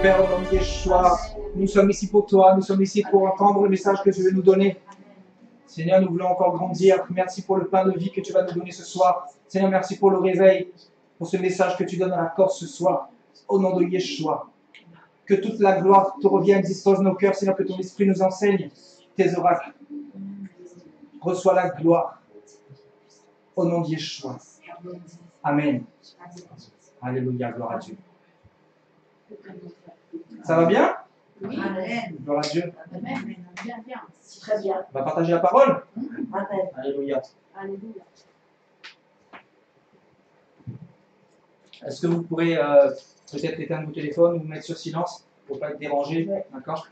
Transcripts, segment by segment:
Père, au nom de Yeshua, nous sommes ici pour toi, nous sommes ici pour entendre le message que tu veux nous donner. Seigneur, nous voulons encore grandir. Merci pour le pain de vie que tu vas nous donner ce soir. Seigneur, merci pour le réveil, pour ce message que tu donnes à la Corse ce soir. Au nom de Yeshua, que toute la gloire te revienne, dispose nos cœurs, Seigneur, que ton esprit nous enseigne tes oracles. Reçois la gloire. Au nom de Yeshua. Amen. Alléluia, gloire à Dieu. Ça va bien? Amen. Gloire à Dieu. Amen. Bien, bien. Très bien. On va partager la parole? Amen. Alléluia. Alléluia. Est-ce que vous pourrez peut-être éteindre vos téléphones ou vous mettre sur silence pour ne pas être dérangé? D'accord?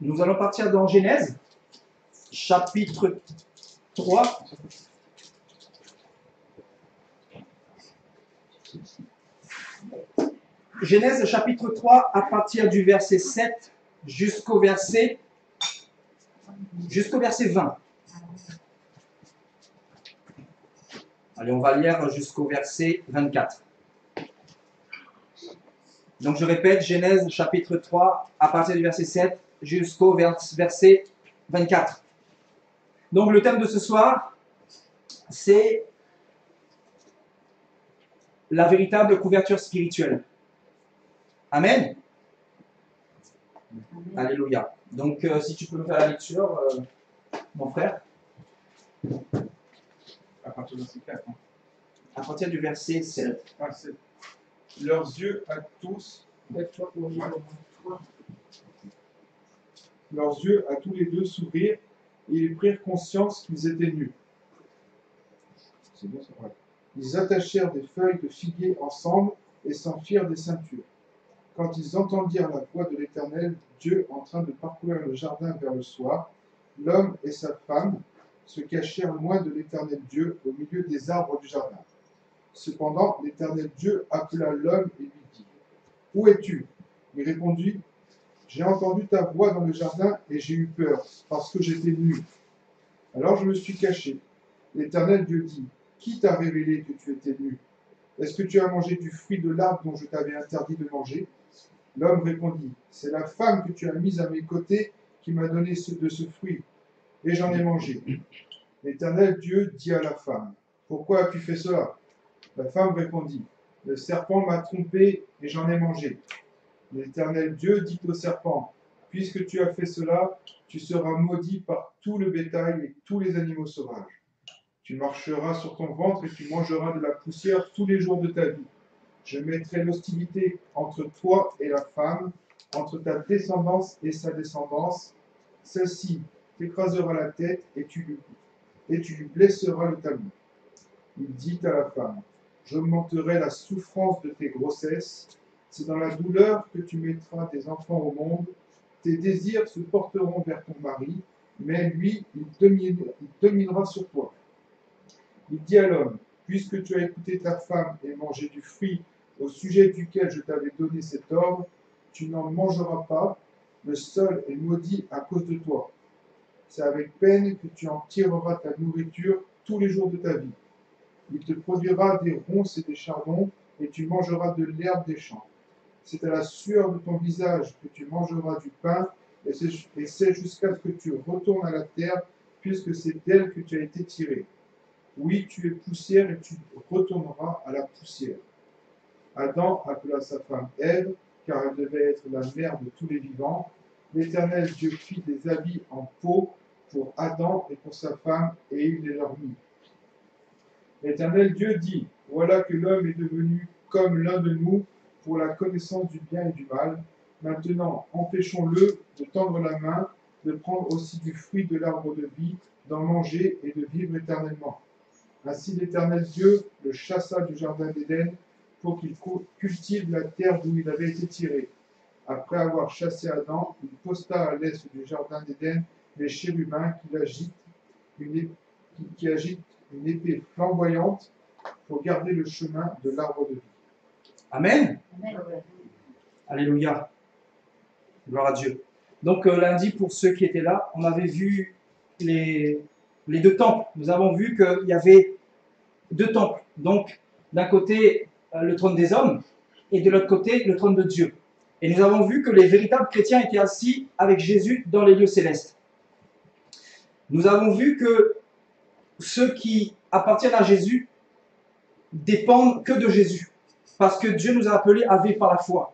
Nous allons partir dans Genèse, chapitre 3. Genèse, chapitre 3, à partir du verset 7 jusqu'au verset 20. Allez, on va lire jusqu'au verset 24. Donc je répète, Genèse, chapitre 3, à partir du verset 7 jusqu'au verset 24. Donc le thème de ce soir, c'est la véritable couverture spirituelle. Amen. Alléluia. Donc si tu peux nous faire la lecture, mon frère. À partir du verset 4. Hein. À partir du verset 7. Ah, leurs yeux à tous, leurs yeux à tous les deux s'ouvrirent et ils prirent conscience qu'ils étaient nus. C'est bien ça, ouais. Ils attachèrent des feuilles de figuier ensemble et s'en firent des ceintures. Quand ils entendirent la voix de l'Éternel, Dieu en train de parcourir le jardin vers le soir, l'homme et sa femme se cachèrent loin de l'Éternel Dieu au milieu des arbres du jardin. Cependant, l'Éternel Dieu appela l'homme et lui dit : « Où es-tu ? » Il répondit : « J'ai entendu ta voix dans le jardin et j'ai eu peur, parce que j'étais nu. Alors je me suis caché. » L'Éternel Dieu dit : « Qui t'a révélé que tu étais nu ? Est-ce que tu as mangé du fruit de l'arbre dont je t'avais interdit de manger ? » L'homme répondit : « C'est la femme que tu as mise à mes côtés qui m'a donné de ce fruit, et j'en ai mangé. » L'Éternel Dieu dit à la femme : « Pourquoi as-tu fait cela ? » La femme répondit : « Le serpent m'a trompé et j'en ai mangé. » L'Éternel Dieu dit au serpent : « Puisque tu as fait cela, tu seras maudit par tout le bétail et tous les animaux sauvages. Tu marcheras sur ton ventre et tu mangeras de la poussière tous les jours de ta vie. Je mettrai l'hostilité entre toi et la femme, entre ta descendance et sa descendance. Celle-ci t'écrasera la tête et tu lui blesseras le talon. » Il dit à la femme : « J'augmenterai la souffrance de tes grossesses. C'est dans la douleur que tu mettras des enfants au monde. Tes désirs se porteront vers ton mari, mais lui, il dominera sur toi. » Il dit à l'homme : « Puisque tu as écouté ta femme et mangé du fruit au sujet duquel je t'avais donné cet ordre, tu n'en mangeras pas. Le sol est maudit à cause de toi. C'est avec peine que tu en tireras ta nourriture tous les jours de ta vie. Il te produira des ronces et des chardons, et tu mangeras de l'herbe des champs. C'est à la sueur de ton visage que tu mangeras du pain, et c'est jusqu'à ce que tu retournes à la terre, puisque c'est d'elle que tu as été tiré. Oui, tu es poussière, et tu retourneras à la poussière. » Adam appela sa femme Ève, car elle devait être la mère de tous les vivants. L'Éternel Dieu fit des habits en peau pour Adam et pour sa femme, et il les leur mit. L'Éternel Dieu dit : « Voilà que l'homme est devenu comme l'un de nous pour la connaissance du bien et du mal. Maintenant, empêchons-le de tendre la main, de prendre aussi du fruit de l'arbre de vie, d'en manger et de vivre éternellement. » Ainsi l'Éternel Dieu le chassa du jardin d'Éden pour qu'il cultive la terre d'où il avait été tiré. Après avoir chassé Adam, il posta à l'est du jardin d'Éden les chérubins qui agitent une épée flamboyante pour garder le chemin de l'arbre de vie. Amen. Amen. Alléluia. Gloire à Dieu. Donc lundi, pour ceux qui étaient là, on avait vu les deux temples. Nous avons vu qu'il y avait deux temples. Donc, d'un côté, le trône des hommes, et de l'autre côté, le trône de Dieu. Et nous avons vu que les véritables chrétiens étaient assis avec Jésus dans les lieux célestes. Nous avons vu que ceux qui appartiennent à Jésus dépendent que de Jésus. Parce que Dieu nous a appelés à vivre par la foi.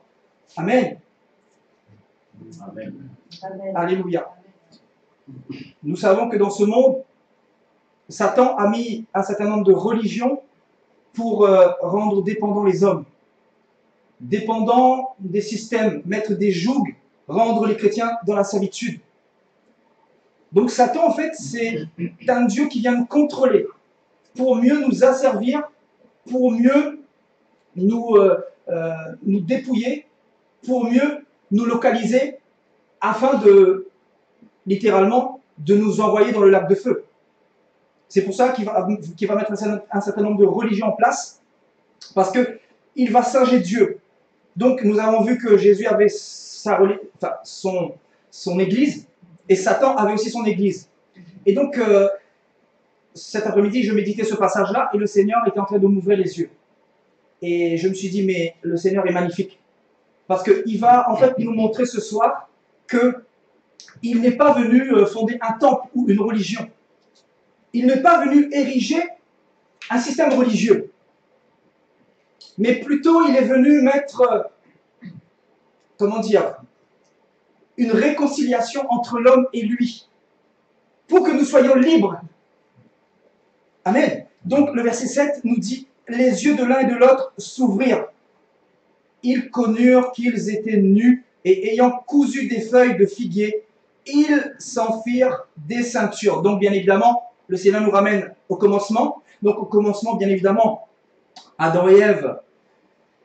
Amen. Amen. Amen. Alléluia. Nous savons que dans ce monde, Satan a mis un certain nombre de religions pour rendre dépendants les hommes. Dépendants des systèmes, mettre des jougs, rendre les chrétiens dans la servitude. Donc Satan, en fait, c'est un Dieu qui vient nous contrôler pour mieux nous asservir, pour mieux nous dépouiller, pour mieux nous localiser, afin de, littéralement, de nous envoyer dans le lac de feu. C'est pour ça qu'il va mettre un certain nombre de religions en place, parce qu'il va singer Dieu. Donc nous avons vu que Jésus avait son église, et Satan avait aussi son église. Et donc, cet après-midi, je méditais ce passage-là, et le Seigneur était en train de m'ouvrir les yeux. Et je me suis dit, mais le Seigneur est magnifique. Parce qu'il va en fait nous montrer ce soir qu'il n'est pas venu fonder un temple ou une religion. Il n'est pas venu ériger un système religieux. Mais plutôt, il est venu mettre, comment dire, une réconciliation entre l'homme et lui, pour que nous soyons libres. Amen. Donc, le verset 7 nous dit, les yeux de l'un et de l'autre s'ouvrirent. Ils connurent qu'ils étaient nus, et ayant cousu des feuilles de figuier, ils s'en firent des ceintures. Donc, bien évidemment, le Seigneur nous ramène au commencement. Donc, au commencement, bien évidemment, Adam et Ève,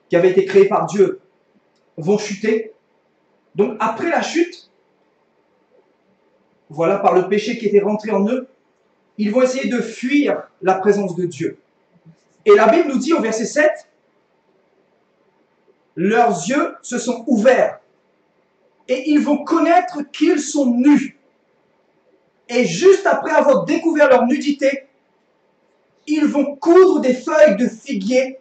qui avaient été créés par Dieu, vont chuter. Donc, après la chute, voilà, par le péché qui était rentré en eux, ils vont essayer de fuir la présence de Dieu. Et la Bible nous dit au verset 7, leurs yeux se sont ouverts et ils vont connaître qu'ils sont nus. Et juste après avoir découvert leur nudité, ils vont coudre des feuilles de figuier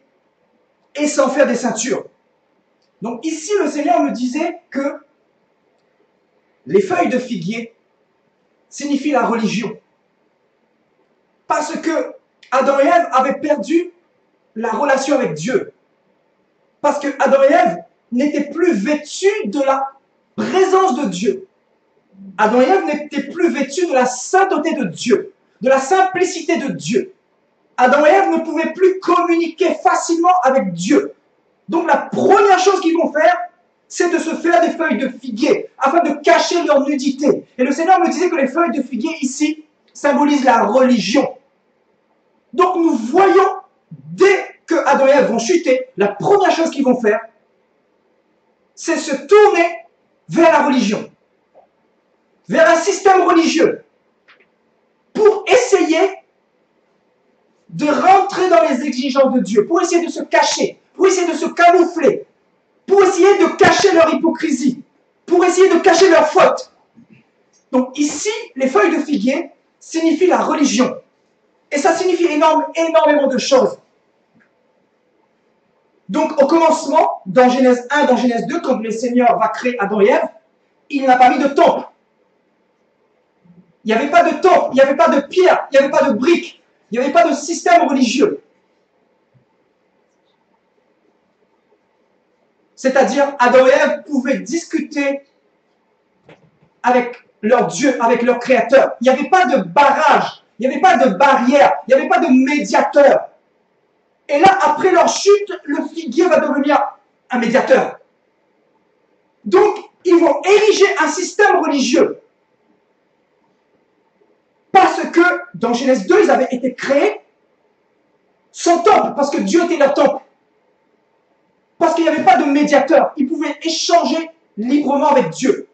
et s'en faire des ceintures. Donc ici, le Seigneur me disait que les feuilles de figuier signifient la religion. Parce que Adam et Ève avaient perdu la relation avec Dieu. Parce que Adam et Ève n'étaient plus vêtus de la présence de Dieu. Adam et Ève n'étaient plus vêtus de la sainteté de Dieu, de la simplicité de Dieu. Adam et Ève ne pouvaient plus communiquer facilement avec Dieu. Donc la première chose qu'ils vont faire, c'est de se faire des feuilles de figuier, afin de cacher leur nudité. Et le Seigneur me disait que les feuilles de figuier ici symbolisent la religion. Donc nous voyons, dès que Adam et Ève vont chuter, la première chose qu'ils vont faire, c'est se tourner vers la religion, vers un système religieux, pour essayer de rentrer dans les exigences de Dieu, pour essayer de se cacher, pour essayer de se camoufler, pour essayer de cacher leur hypocrisie, pour essayer de cacher leurs fautes. Donc ici, les feuilles de figuier signifient la religion. Et ça signifie énormément de choses. Donc au commencement, dans Genèse 1, dans Genèse 2, quand le Seigneur va créer Adam et Ève, il n'a pas mis de temple. Il n'y avait pas de temple, il n'y avait pas de pierre, il n'y avait pas de briques, il n'y avait pas de système religieux. C'est-à-dire, Adam et Ève pouvaient discuter avec leur Dieu, avec leur Créateur. Il n'y avait pas de barrage, il n'y avait pas de barrière, il n'y avait pas de médiateur. Et là, après leur chute, le figuier va devenir un médiateur. Donc, ils vont ériger un système religieux. Parce que, dans Genèse 2, ils avaient été créés sans temple, parce que Dieu était leur temple. Parce qu'il n'y avait pas de médiateur. Ils pouvaient échanger librement avec Dieu.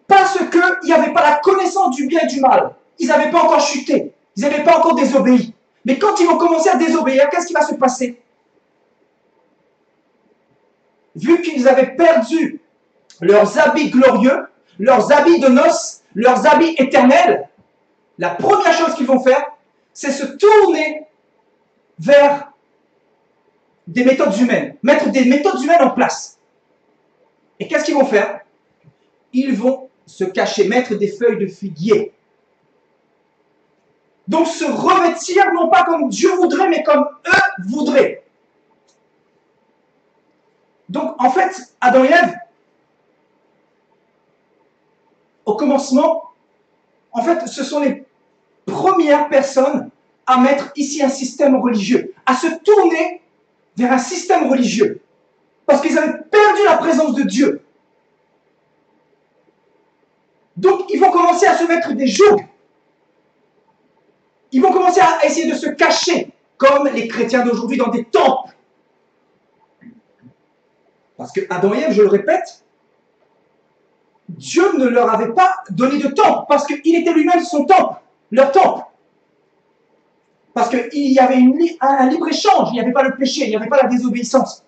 Parce qu'il n'y avait pas la connaissance du bien et du mal. Ils n'avaient pas encore chuté. Ils n'avaient pas encore désobéi. Mais quand ils vont commencer à désobéir, qu'est-ce qui va se passer? Vu qu'ils avaient perdu leurs habits glorieux, leurs habits de noces, leurs habits éternels, la première chose qu'ils vont faire, c'est se tourner vers des méthodes humaines, mettre des méthodes humaines en place. Et qu'est-ce qu'ils vont faire? Ils vont se cacher, mettre des feuilles de figuier. Donc se revêtir, non pas comme Dieu voudrait, mais comme eux voudraient. Donc en fait, Adam et Ève, au commencement, en fait, ce sont les premières personnes à mettre ici un système religieux, à se tourner vers un système religieux, parce qu'ils avaient perdu la présence de Dieu. Donc, ils vont commencer à se mettre des jougs. Ils vont commencer à essayer de se cacher, comme les chrétiens d'aujourd'hui, dans des temples. Parce que Adam et Ève, je le répète, Dieu ne leur avait pas donné de temple, parce qu'il était lui-même son temple, leur temple. Parce qu'il y avait un libre-échange, il n'y avait pas le péché, il n'y avait pas la désobéissance.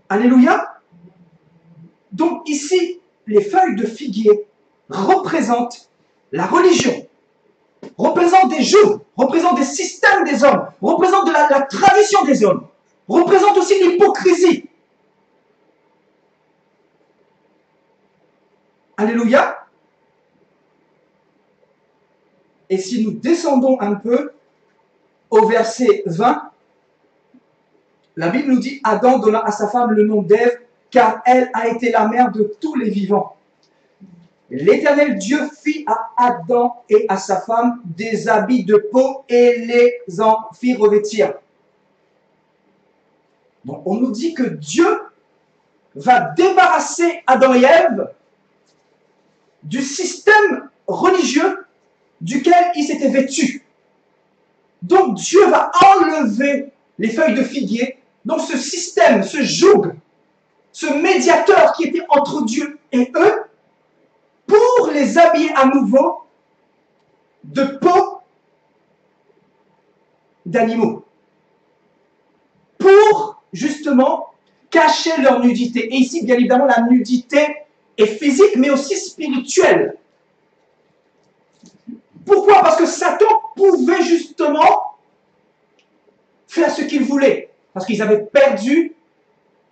Alléluia. Donc ici, les feuilles de figuier représentent la religion, représentent des jeux, représentent des systèmes des hommes, représentent de la tradition des hommes, représentent aussi l'hypocrisie. Alléluia. Et si nous descendons un peu au verset 20, la Bible nous dit « Adam donna à sa femme le nom d'Ève, car elle a été la mère de tous les vivants. L'Éternel Dieu fit à Adam et à sa femme des habits de peau et les en fit revêtir. » Donc on nous dit que Dieu va débarrasser Adam et Ève du système religieux duquel ils s'étaient vêtus. Donc Dieu va enlever les feuilles de figuier, donc ce système, ce joug, ce médiateur qui était entre Dieu et eux, pour les habiller à nouveau de peau d'animaux. Pour justement cacher leur nudité. Et ici, bien évidemment, la nudité est physique, mais aussi spirituelle. Pourquoi? Parce que Satan pouvait justement faire ce qu'il voulait. Parce qu'ils avaient perdu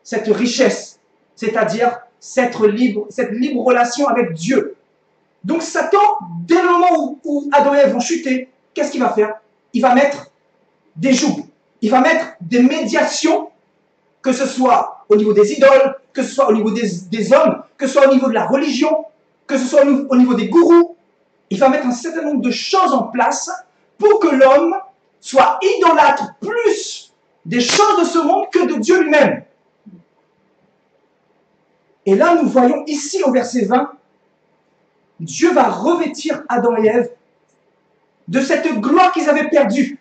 cette richesse, c'est-à-dire cette libre relation avec Dieu. Donc Satan, dès le moment où Adam et Ève vont chuter, qu'est-ce qu'il va faire? Il va mettre des jougs, il va mettre des médiations, que ce soit au niveau des idoles, que ce soit au niveau des hommes, que ce soit au niveau de la religion, que ce soit au niveau des gourous. Il va mettre un certain nombre de choses en place pour que l'homme soit idolâtre plus des choses de ce monde que de Dieu lui-même. Et là, nous voyons ici au verset 20, Dieu va revêtir Adam et Ève de cette gloire qu'ils avaient perdue.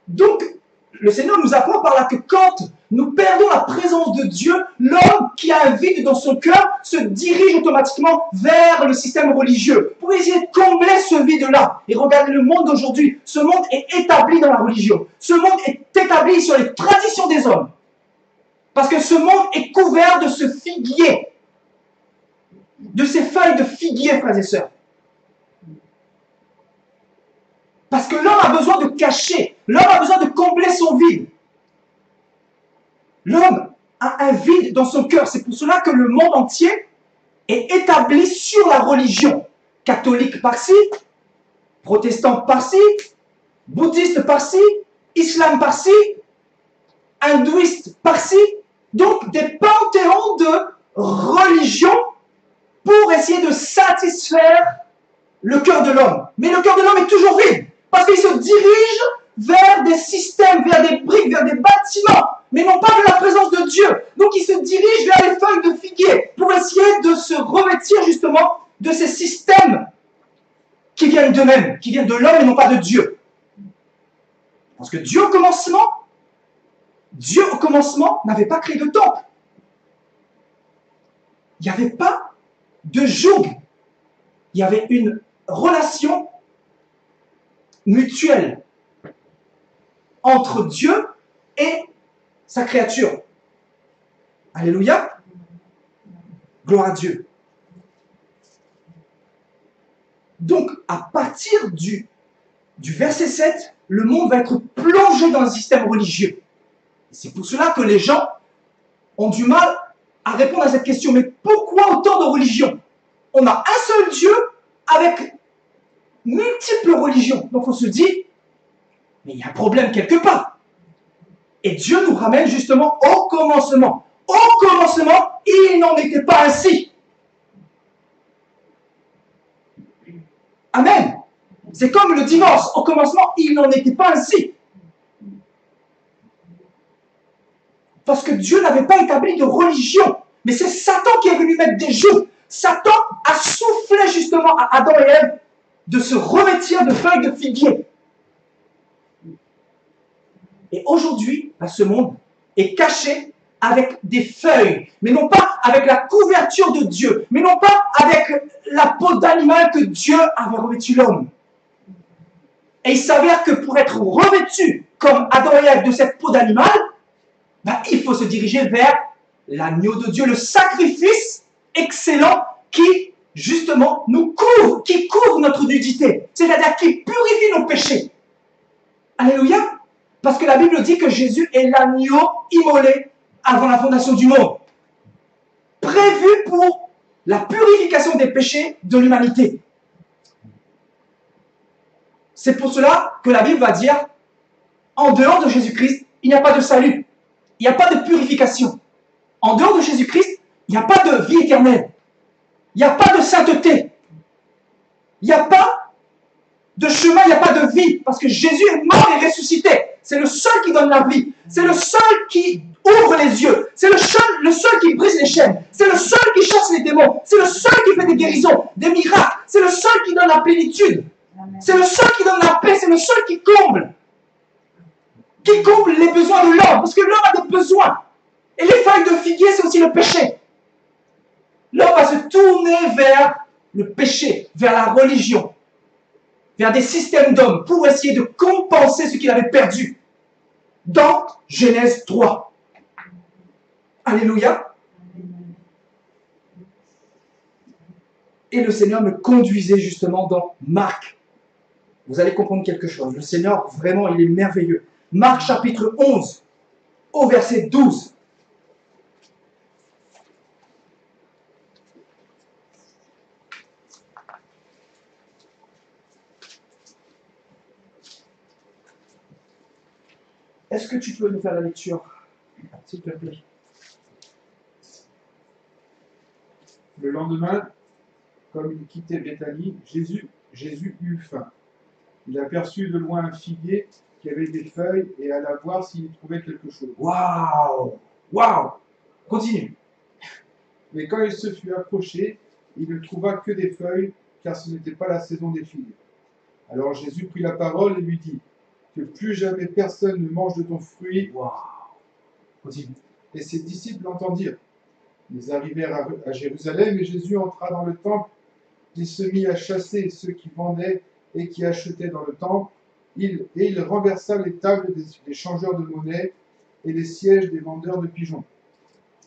Donc, le Seigneur nous apprend par là que quand nous perdons la présence de Dieu, l'homme qui a un vide dans son cœur se dirige automatiquement vers le système religieux pour essayer de combler ce vide-là. Et regardez le monde d'aujourd'hui. Ce monde est établi dans la religion. Ce monde est établi sur les traditions des hommes. Parce que ce monde est couvert de ce figuier, de ces feuilles de figuier, frères et sœurs. Parce que l'homme a besoin de cacher, l'homme a besoin de combler son vide. L'homme a un vide dans son cœur. C'est pour cela que le monde entier est établi sur la religion. Catholique par-ci, protestant par-ci, bouddhiste par-ci, islam par-ci, hindouiste par-ci. Donc des panthéons de religion pour essayer de satisfaire le cœur de l'homme. Mais le cœur de l'homme est toujours vide. Parce qu'il se dirige vers des systèmes, vers des briques, vers des bâtiments, mais non pas de la présence de Dieu. Donc il se dirige vers les feuilles de figuier pour essayer de se revêtir justement de ces systèmes qui viennent d'eux-mêmes, qui viennent de l'homme et non pas de Dieu. Parce que Dieu au commencement, Dieu, au commencement, n'avait pas créé de temple. Il n'y avait pas de joug. Il y avait une relation mutuelle entre Dieu et sa créature. Alléluia. Gloire à Dieu. Donc, à partir du verset 7, le monde va être plongé dans un système religieux. C'est pour cela que les gens ont du mal à répondre à cette question. Mais pourquoi autant de religions? On a un seul Dieu avec multiples religions. Donc on se dit, mais il y a un problème quelque part. Et Dieu nous ramène justement au commencement. Au commencement, il n'en était pas ainsi. Amen. C'est comme le divorce. Au commencement, il n'en était pas ainsi. Parce que Dieu n'avait pas établi de religion. Mais c'est Satan qui est venu mettre des jougs. Satan a soufflé justement à Adam et Ève de se revêtir de feuilles de figuier. Et aujourd'hui, ce monde est caché avec des feuilles, mais non pas avec la couverture de Dieu, mais non pas avec la peau d'animal que Dieu avait revêtu l'homme. Et il s'avère que pour être revêtu comme Adam et Ève de cette peau d'animal, il faut se diriger vers l'agneau de Dieu, le sacrifice excellent qui, justement, nous couvre, qui couvre notre nudité, c'est-à-dire qui purifie nos péchés. Alléluia. Parce que la Bible dit que Jésus est l'agneau immolé avant la fondation du monde, prévu pour la purification des péchés de l'humanité. C'est pour cela que la Bible va dire, en dehors de Jésus-Christ, il n'y a pas de salut, il n'y a pas de purification. En dehors de Jésus-Christ, il n'y a pas de vie éternelle, il n'y a pas de sainteté, il n'y a pas de chemin, il n'y a pas de vie, parce que Jésus est mort et ressuscité. C'est le seul qui donne la vie, c'est le seul qui ouvre les yeux, c'est le seul qui brise les chaînes, c'est le seul qui chasse les démons, c'est le seul qui fait des guérisons, des miracles, c'est le seul qui donne la plénitude, c'est le seul qui donne la paix, c'est le seul qui comble les besoins de l'homme, parce que l'homme a des besoins. Et les feuilles de figuier, c'est aussi le péché. L'homme va se tourner vers le péché, vers la religion, vers des systèmes d'hommes pour essayer de compenser ce qu'il avait perdu. Dans Genèse 3. Alléluia. Et le Seigneur me conduisait justement dans Marc. Vous allez comprendre quelque chose. Le Seigneur, vraiment, il est merveilleux. Marc chapitre 11, au verset 12. Est-ce que tu peux nous faire la lecture, s'il te plaît? Le lendemain, comme il quittait Béthanie, Jésus eut faim. Il aperçut de loin un figuier qui avait des feuilles et alla voir s'il y trouvait quelque chose. Waouh! Waouh! Continue. Mais quand il se fut approché, il ne trouva que des feuilles, car ce n'était pas la saison des figues. Alors Jésus prit la parole et lui dit, que plus jamais personne ne mange de ton fruit. Waouh! Continue. Et ses disciples l'entendirent. Ils arrivèrent à Jérusalem et Jésus entra dans le temple. Il se mit à chasser ceux qui vendaient et qui achetaient dans le temple. Il renversa les tables des changeurs de monnaie et les sièges des vendeurs de pigeons.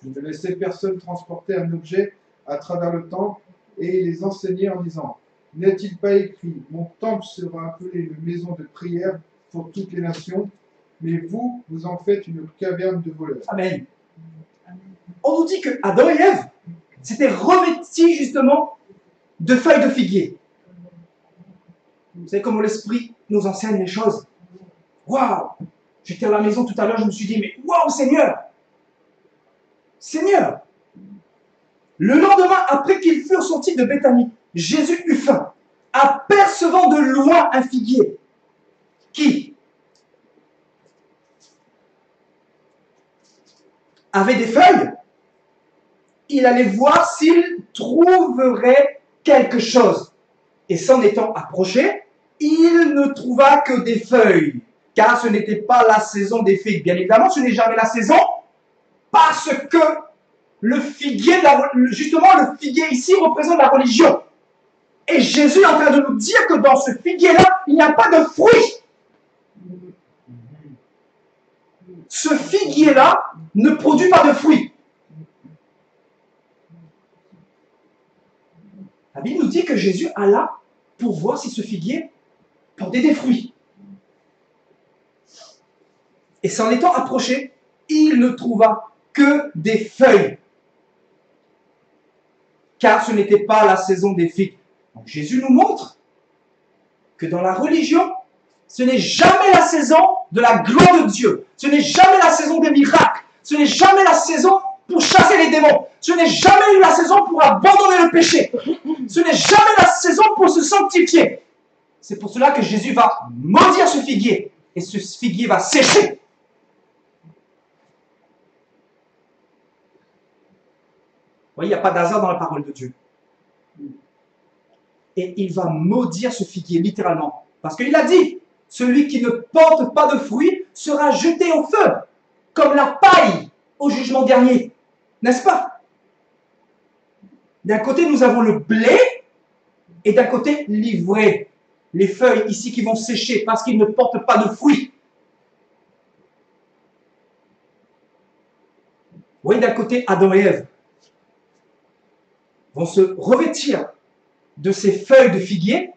Il ne laissait personne transporter un objet à travers le temple et il les enseignait en disant, n'est-il pas écrit, mon temple sera appelé une maison de prière pour toutes les nations, mais vous, vous en faites une caverne de voleurs. Amen. On nous dit que Adam et Ève s'étaient revêtis justement de feuilles de figuier. Vous savez comment l'Esprit nous enseigne les choses. Waouh! J'étais à la maison tout à l'heure, je me suis dit, mais waouh, Seigneur! Seigneur! Le lendemain, après qu'ils furent sortis de Béthanie, Jésus eut faim, apercevant de loin un figuier qui avait des feuilles. Il allait voir s'il trouverait quelque chose. Et s'en étant approché, il ne trouva que des feuilles. car ce n'était pas la saison des figues. Bien évidemment, ce n'est jamais la saison, parce que le figuier, justement, le figuier ici représente la religion. Et Jésus est en train de nous dire que dans ce figuier-là, il n'y a pas de fruits. Ce figuier-là ne produit pas de fruits. La Bible nous dit que Jésus alla pour voir si ce figuier portait des fruits. Et s'en étant approché, il ne trouva que des feuilles. Car ce n'était pas la saison des figues. Donc Jésus nous montre que dans la religion, ce n'est jamais la saison de la gloire de Dieu. Ce n'est jamais la saison des miracles. Ce n'est jamais la saison pour chasser les démons. Ce n'est jamais la saison pour abandonner le péché. Ce n'est jamais la saison pour se sanctifier. C'est pour cela que Jésus va maudire ce figuier. Et ce figuier va sécher. Vous voyez, il n'y a pas d'hasard dans la parole de Dieu. Et il va maudire ce figuier, littéralement. Parce qu'il a dit, celui qui ne porte pas de fruits sera jeté au feu, comme la paille au jugement dernier. N'est-ce pas? D'un côté, nous avons le blé, et d'un côté, l'ivraie. Les feuilles ici qui vont sécher parce qu'ils ne portent pas de fruits. Vous voyez, d'un côté, Adam et Ève vont se revêtir de ces feuilles de figuier,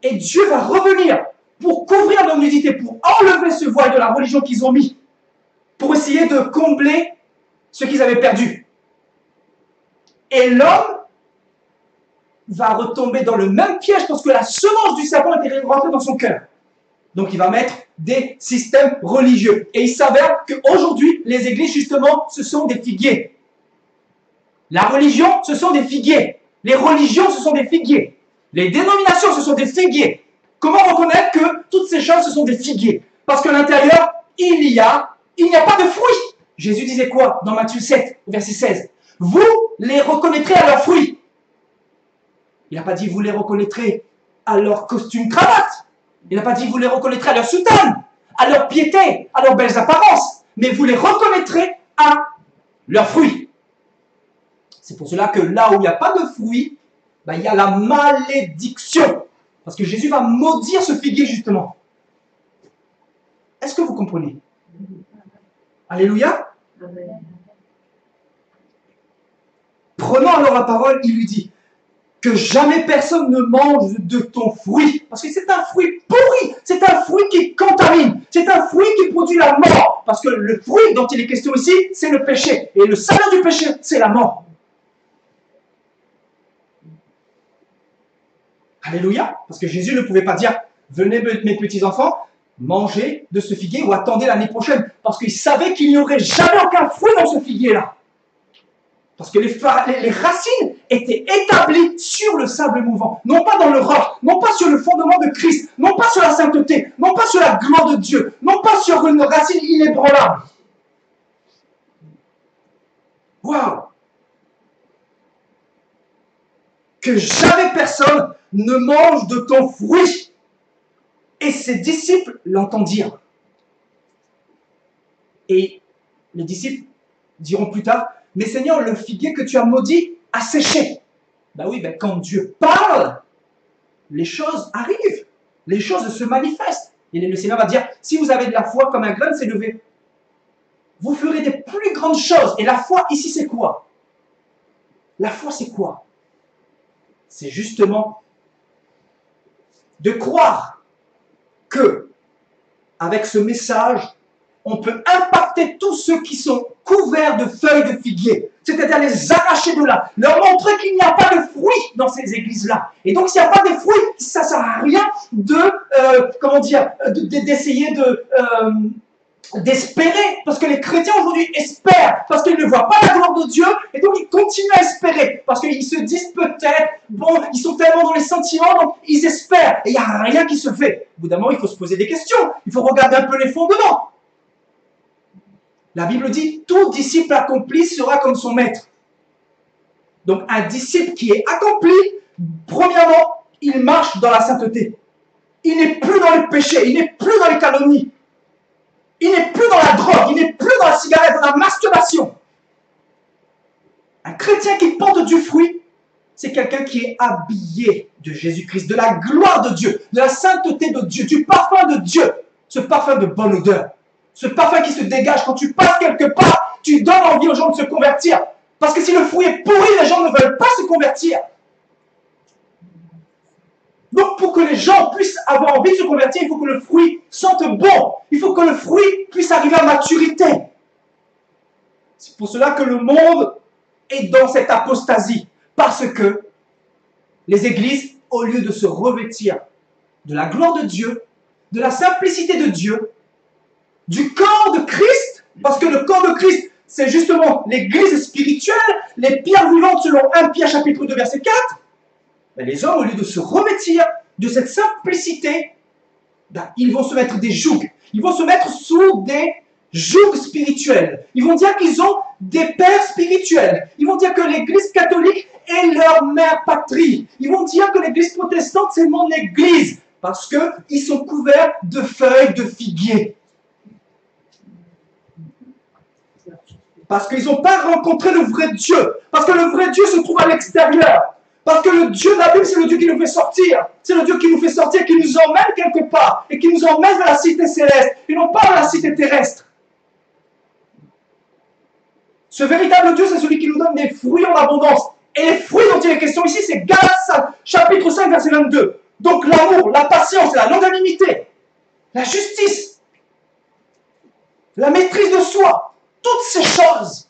et Dieu va revenir pour couvrir leur nudité, pour enlever ce voile de la religion qu'ils ont mis, pour essayer de combler ce qu'ils avaient perdu. Et l'homme va retomber dans le même piège parce que la semence du serpent était rentrée dans son cœur. Donc il va mettre des systèmes religieux. Et il s'avère qu'aujourd'hui, les églises, justement, ce sont des figuiers. La religion, ce sont des figuiers. Les religions, ce sont des figuiers. Les dénominations, ce sont des figuiers. Comment reconnaître que toutes ces choses, ce sont des figuiers? Parce qu'à l'intérieur, il n'y a pas de fruits. Jésus disait quoi dans Matthieu 7, verset 16? Vous les reconnaîtrez à leurs fruits. Il n'a pas dit vous les reconnaîtrez à leur costume cravate. Il n'a pas dit vous les reconnaîtrez à leur soutane, à leur piété, à leurs belles apparences. Mais vous les reconnaîtrez à leurs fruits. C'est pour cela que là où il n'y a pas de fruits, ben, il y a la malédiction. Parce que Jésus va maudire ce figuier justement. Est-ce que vous comprenez? Alléluia. Prenant alors la parole, il lui dit que jamais personne ne mange de ton fruit. Parce que c'est un fruit pourri, c'est un fruit qui contamine, c'est un fruit qui produit la mort. Parce que le fruit dont il est question ici, c'est le péché. Et le salaire du péché, c'est la mort. Alléluia. Parce que Jésus ne pouvait pas dire, venez mes petits enfants, mangez de ce figuier ou attendez l'année prochaine. Parce qu'il savait qu'il n'y aurait jamais aucun fruit dans ce figuier-là. Parce que les racines étaient établies sur le sable mouvant. Non pas dans le roc, non pas sur le fondement de Christ, non pas sur la sainteté, non pas sur la gloire de Dieu, non pas sur une racine inébranlable. Waouh! Que jamais personne ne mange de ton fruit. Et ses disciples l'entendirent. Et les disciples diront plus tard, mais Seigneur, le figuier que tu as maudit a séché. Ben oui, ben quand Dieu parle, les choses arrivent. Les choses se manifestent. Et le Seigneur va dire, si vous avez de la foi comme un grain de sénévé, vous ferez des plus grandes choses. Et la foi, ici, c'est quoi? La foi, c'est quoi? C'est justement de croire que, avec ce message, on peut impacter tous ceux qui sont couverts de feuilles de figuier, c'est-à-dire les arracher de là, leur montrer qu'il n'y a pas de fruits dans ces églises-là. Et donc, s'il n'y a pas de fruits, ça ne sert à rien d'essayer d'espérer, parce que les chrétiens aujourd'hui espèrent, parce qu'ils ne voient pas la gloire de Dieu, et donc ils continuent à espérer, parce qu'ils se disent peut-être, bon, ils sont tellement dans les sentiments, donc ils espèrent, et il n'y a rien qui se fait. Au bout d'un moment, il faut se poser des questions, il faut regarder un peu les fondements. La Bible dit, tout disciple accompli sera comme son maître. Donc un disciple qui est accompli, premièrement, il marche dans la sainteté. il n'est plus dans le péché, il n'est plus dans les calomnies, il n'est plus dans la drogue, il n'est plus dans la cigarette, dans la masturbation. Un chrétien qui porte du fruit, c'est quelqu'un qui est habillé de Jésus-Christ, de la gloire de Dieu, de la sainteté de Dieu, du parfum de Dieu, ce parfum de bonne odeur, ce parfum qui se dégage quand tu passes quelque part, tu donnes envie aux gens de se convertir. Parce que si le fruit est pourri, les gens ne veulent pas se convertir. Donc pour que les gens puissent avoir envie de se convertir, il faut que le fruit sente bon. Il faut que le fruit puisse arriver à maturité. C'est pour cela que le monde est dans cette apostasie. Parce que les églises, au lieu de se revêtir de la gloire de Dieu, de la simplicité de Dieu, du corps de Christ, parce que le corps de Christ, c'est justement l'église spirituelle, les pierres vivantes selon 1 Pierre chapitre 2 verset 4, mais les hommes, au lieu de se revêtir de cette simplicité, ben, ils vont se mettre des jougs. Ils vont se mettre sous des jougs spirituels. Ils vont dire qu'ils ont des pères spirituels. Ils vont dire que l'église catholique est leur mère patrie. Ils vont dire que l'église protestante, c'est mon église. Parce qu'ils sont couverts de feuilles de figuier. Parce qu'ils n'ont pas rencontré le vrai Dieu. Parce que le vrai Dieu se trouve à l'extérieur. Parce que le Dieu de la Bible, c'est le Dieu qui nous fait sortir. C'est le Dieu qui nous fait sortir, qui nous emmène quelque part. Et qui nous emmène vers la cité céleste. Et non pas vers la cité terrestre. Ce véritable Dieu, c'est celui qui nous donne des fruits en abondance. Et les fruits dont il est question ici, c'est Galates chapitre 5, verset 22. Donc l'amour, la patience, la longanimité, la justice, la maîtrise de soi, toutes ces choses.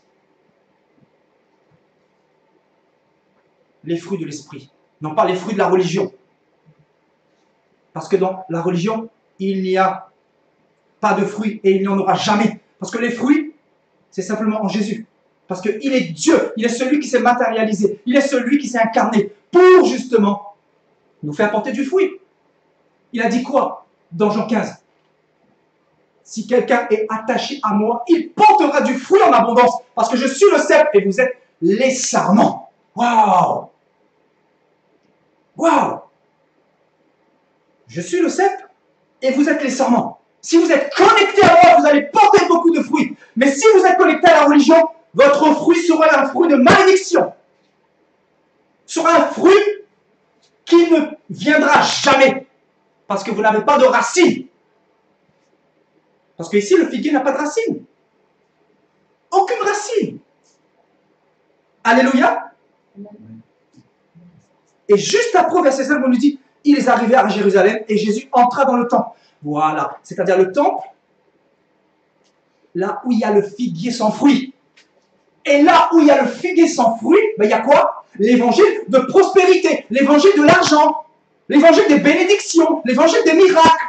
Les fruits de l'esprit, non pas les fruits de la religion. Parce que dans la religion, il n'y a pas de fruits et il n'y en aura jamais. Parce que les fruits, c'est simplement en Jésus. Parce qu'il est Dieu, il est celui qui s'est matérialisé, il est celui qui s'est incarné pour justement nous faire porter du fruit. Il a dit quoi dans Jean 15? Si quelqu'un est attaché à moi, il portera du fruit en abondance. Parce que je suis le cep et vous êtes les sarments. Waouh! Waouh! Je suis le cep et vous êtes les sarments. Si vous êtes connecté à moi, vous allez porter beaucoup de fruits. Mais si vous êtes connecté à la religion, votre fruit sera un fruit de malédiction. Sera un fruit qui ne viendra jamais. Parce que vous n'avez pas de racines. Parce que ici, le figuier n'a pas de racines. Aucune racine. Alléluia. Et juste après, verset 5, on nous dit, ils arrivèrent à Jérusalem et Jésus entra dans le temple. Voilà. C'est-à-dire le temple, là où il y a le figuier sans fruit. Et là où il y a le figuier sans fruit, ben, il y a quoi? L'évangile de prospérité, l'évangile de l'argent, l'évangile des bénédictions, l'évangile des miracles.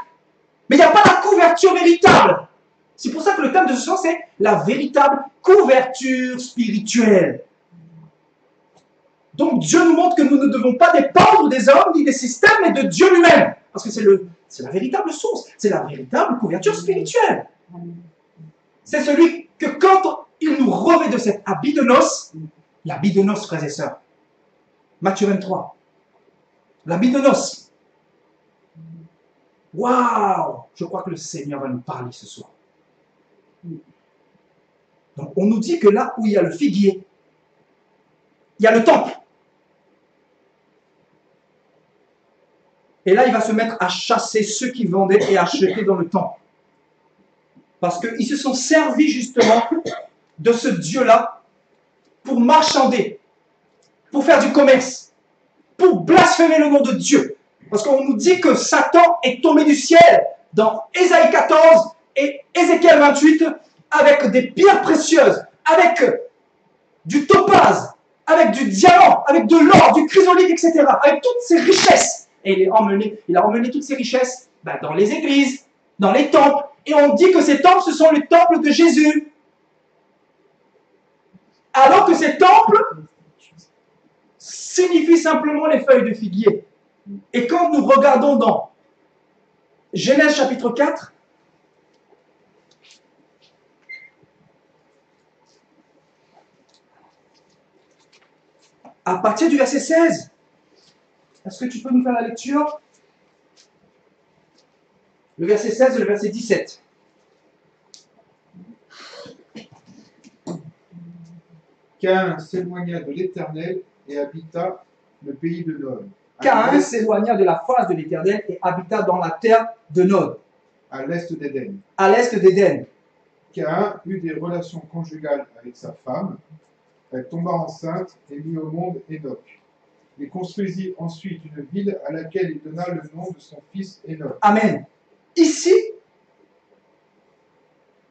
Mais il n'y a pas la couverture véritable. C'est pour ça que le thème de ce soir, c'est la véritable couverture spirituelle. Donc Dieu nous montre que nous ne devons pas dépendre des hommes ni des systèmes, mais de Dieu lui-même. Parce que c'est la véritable source, c'est la véritable couverture spirituelle. C'est celui que quand il nous revêt de cet habit de noces, l'habit de noces, frères et sœurs, Matthieu 23, l'habit de noces. Waouh! Je crois que le Seigneur va nous parler ce soir. Donc on nous dit que là où il y a le figuier, il y a le temple. Et là, il va se mettre à chasser ceux qui vendaient et achetaient dans le temple. Parce qu'ils se sont servis justement de ce Dieu-là pour marchander, pour faire du commerce, pour blasphémer le nom de Dieu. Parce qu'on nous dit que Satan est tombé du ciel dans Ésaïe 14 et Ézéchiel 28 avec des pierres précieuses, avec du topaz, avec du diamant, avec de l'or, du chrysolite, etc. Avec toutes ces richesses. Et il a emmené toutes ces richesses dans les églises, dans les temples. Et on dit que ces temples, ce sont les temples de Jésus. Alors que ces temples signifient simplement les feuilles de figuier. Et quand nous regardons dans Genèse chapitre 4, à partir du verset 16, est-ce que tu peux nous faire la lecture? le verset 16 et le verset 17. Caïn s'éloigna de l'Éternel et habita le pays de Nod. Caïn s'éloigna de la face de l'Éternel et habita dans la terre de Nod, À l'est d'Éden. à l'est d'Éden. Caïn eut des relations conjugales avec sa femme. Elle tomba enceinte et mit au monde Enoch. Il construisit ensuite une ville à laquelle il donna le nom de son fils Enoch. Amen. Ici,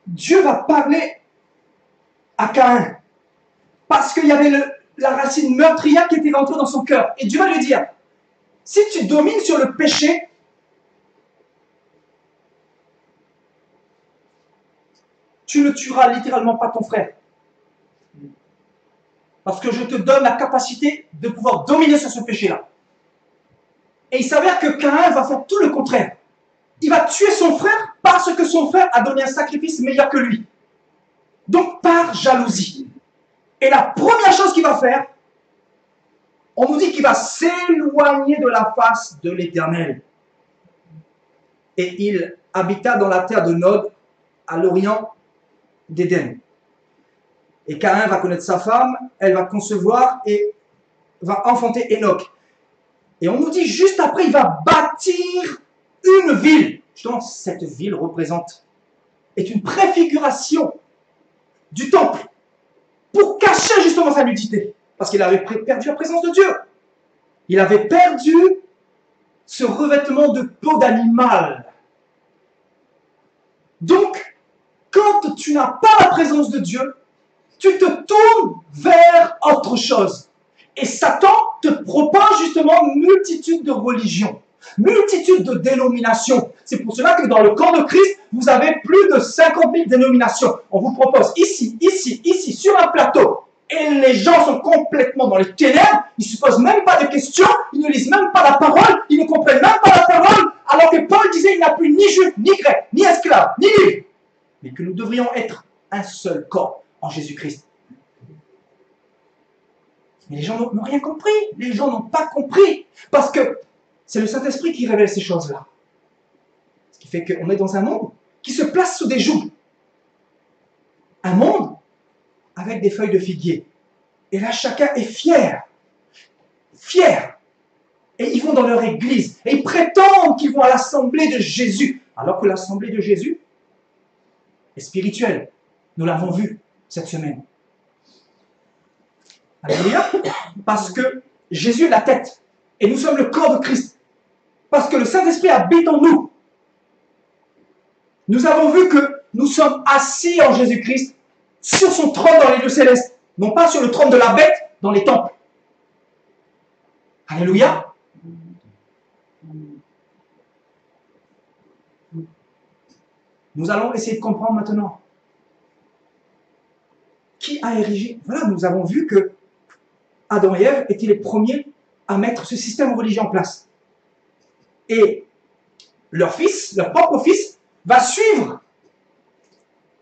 Dieu va parler à Caïn parce qu'il y avait la racine meurtrière qui était rentrée dans son cœur. Et Dieu va lui dire, si tu domines sur le péché, tu ne tueras littéralement pas ton frère. Parce que je te donne la capacité de pouvoir dominer sur ce péché-là. Et il s'avère que Caïn va faire tout le contraire. Il va tuer son frère parce que son frère a donné un sacrifice meilleur que lui. Donc par jalousie. Et la première chose qu'il va faire, on nous dit qu'il va s'éloigner de la face de l'Éternel. Et il habita dans la terre de Nod, à l'orient d'Éden. Et Caïn va connaître sa femme, elle va concevoir et va enfanter Enoch. Et on nous dit juste après, il va bâtir une ville. Justement, cette ville est une préfiguration du temple pour cacher justement sa nudité. Parce qu'il avait perdu la présence de Dieu. Il avait perdu ce revêtement de peau d'animal. Donc, quand tu n'as pas la présence de Dieu, tu te tournes vers autre chose. Et Satan te propose justement une multitude de religions, multitude de dénominations. C'est pour cela que dans le corps de Christ, vous avez plus de 50 000 dénominations. On vous propose ici, ici, ici, sur un plateau. Et les gens sont complètement dans les ténèbres, ils ne se posent même pas de questions, ils ne lisent même pas la parole, ils ne comprennent même pas la parole, alors que Paul disait il n'y a plus ni juif, ni grec, ni esclave, ni libre, mais que nous devrions être un seul corps en Jésus-Christ. Mais les gens n'ont rien compris, les gens n'ont pas compris, parce que c'est le Saint-Esprit qui révèle ces choses-là. Ce qui fait qu'on est dans un monde qui se place sous des jougs. Un monde avec des feuilles de figuier. Et là, chacun est fier. Fier. Et ils vont dans leur église. Et ils prétendent qu'ils vont à l'assemblée de Jésus. Alors que l'assemblée de Jésus est spirituelle. Nous l'avons vu cette semaine. Alléluia. Parce que Jésus est la tête. Et nous sommes le corps de Christ. Parce que le Saint-Esprit habite en nous. Nous avons vu que nous sommes assis en Jésus-Christ sur son trône dans les lieux célestes. Non pas sur le trône de la bête dans les temples. Alléluia. Nous allons essayer de comprendre maintenant. Qui a érigé? Voilà, nous avons vu que Adam et Ève étaient les premiers à mettre ce système religieux en place. Et leur fils, leur propre fils, va suivre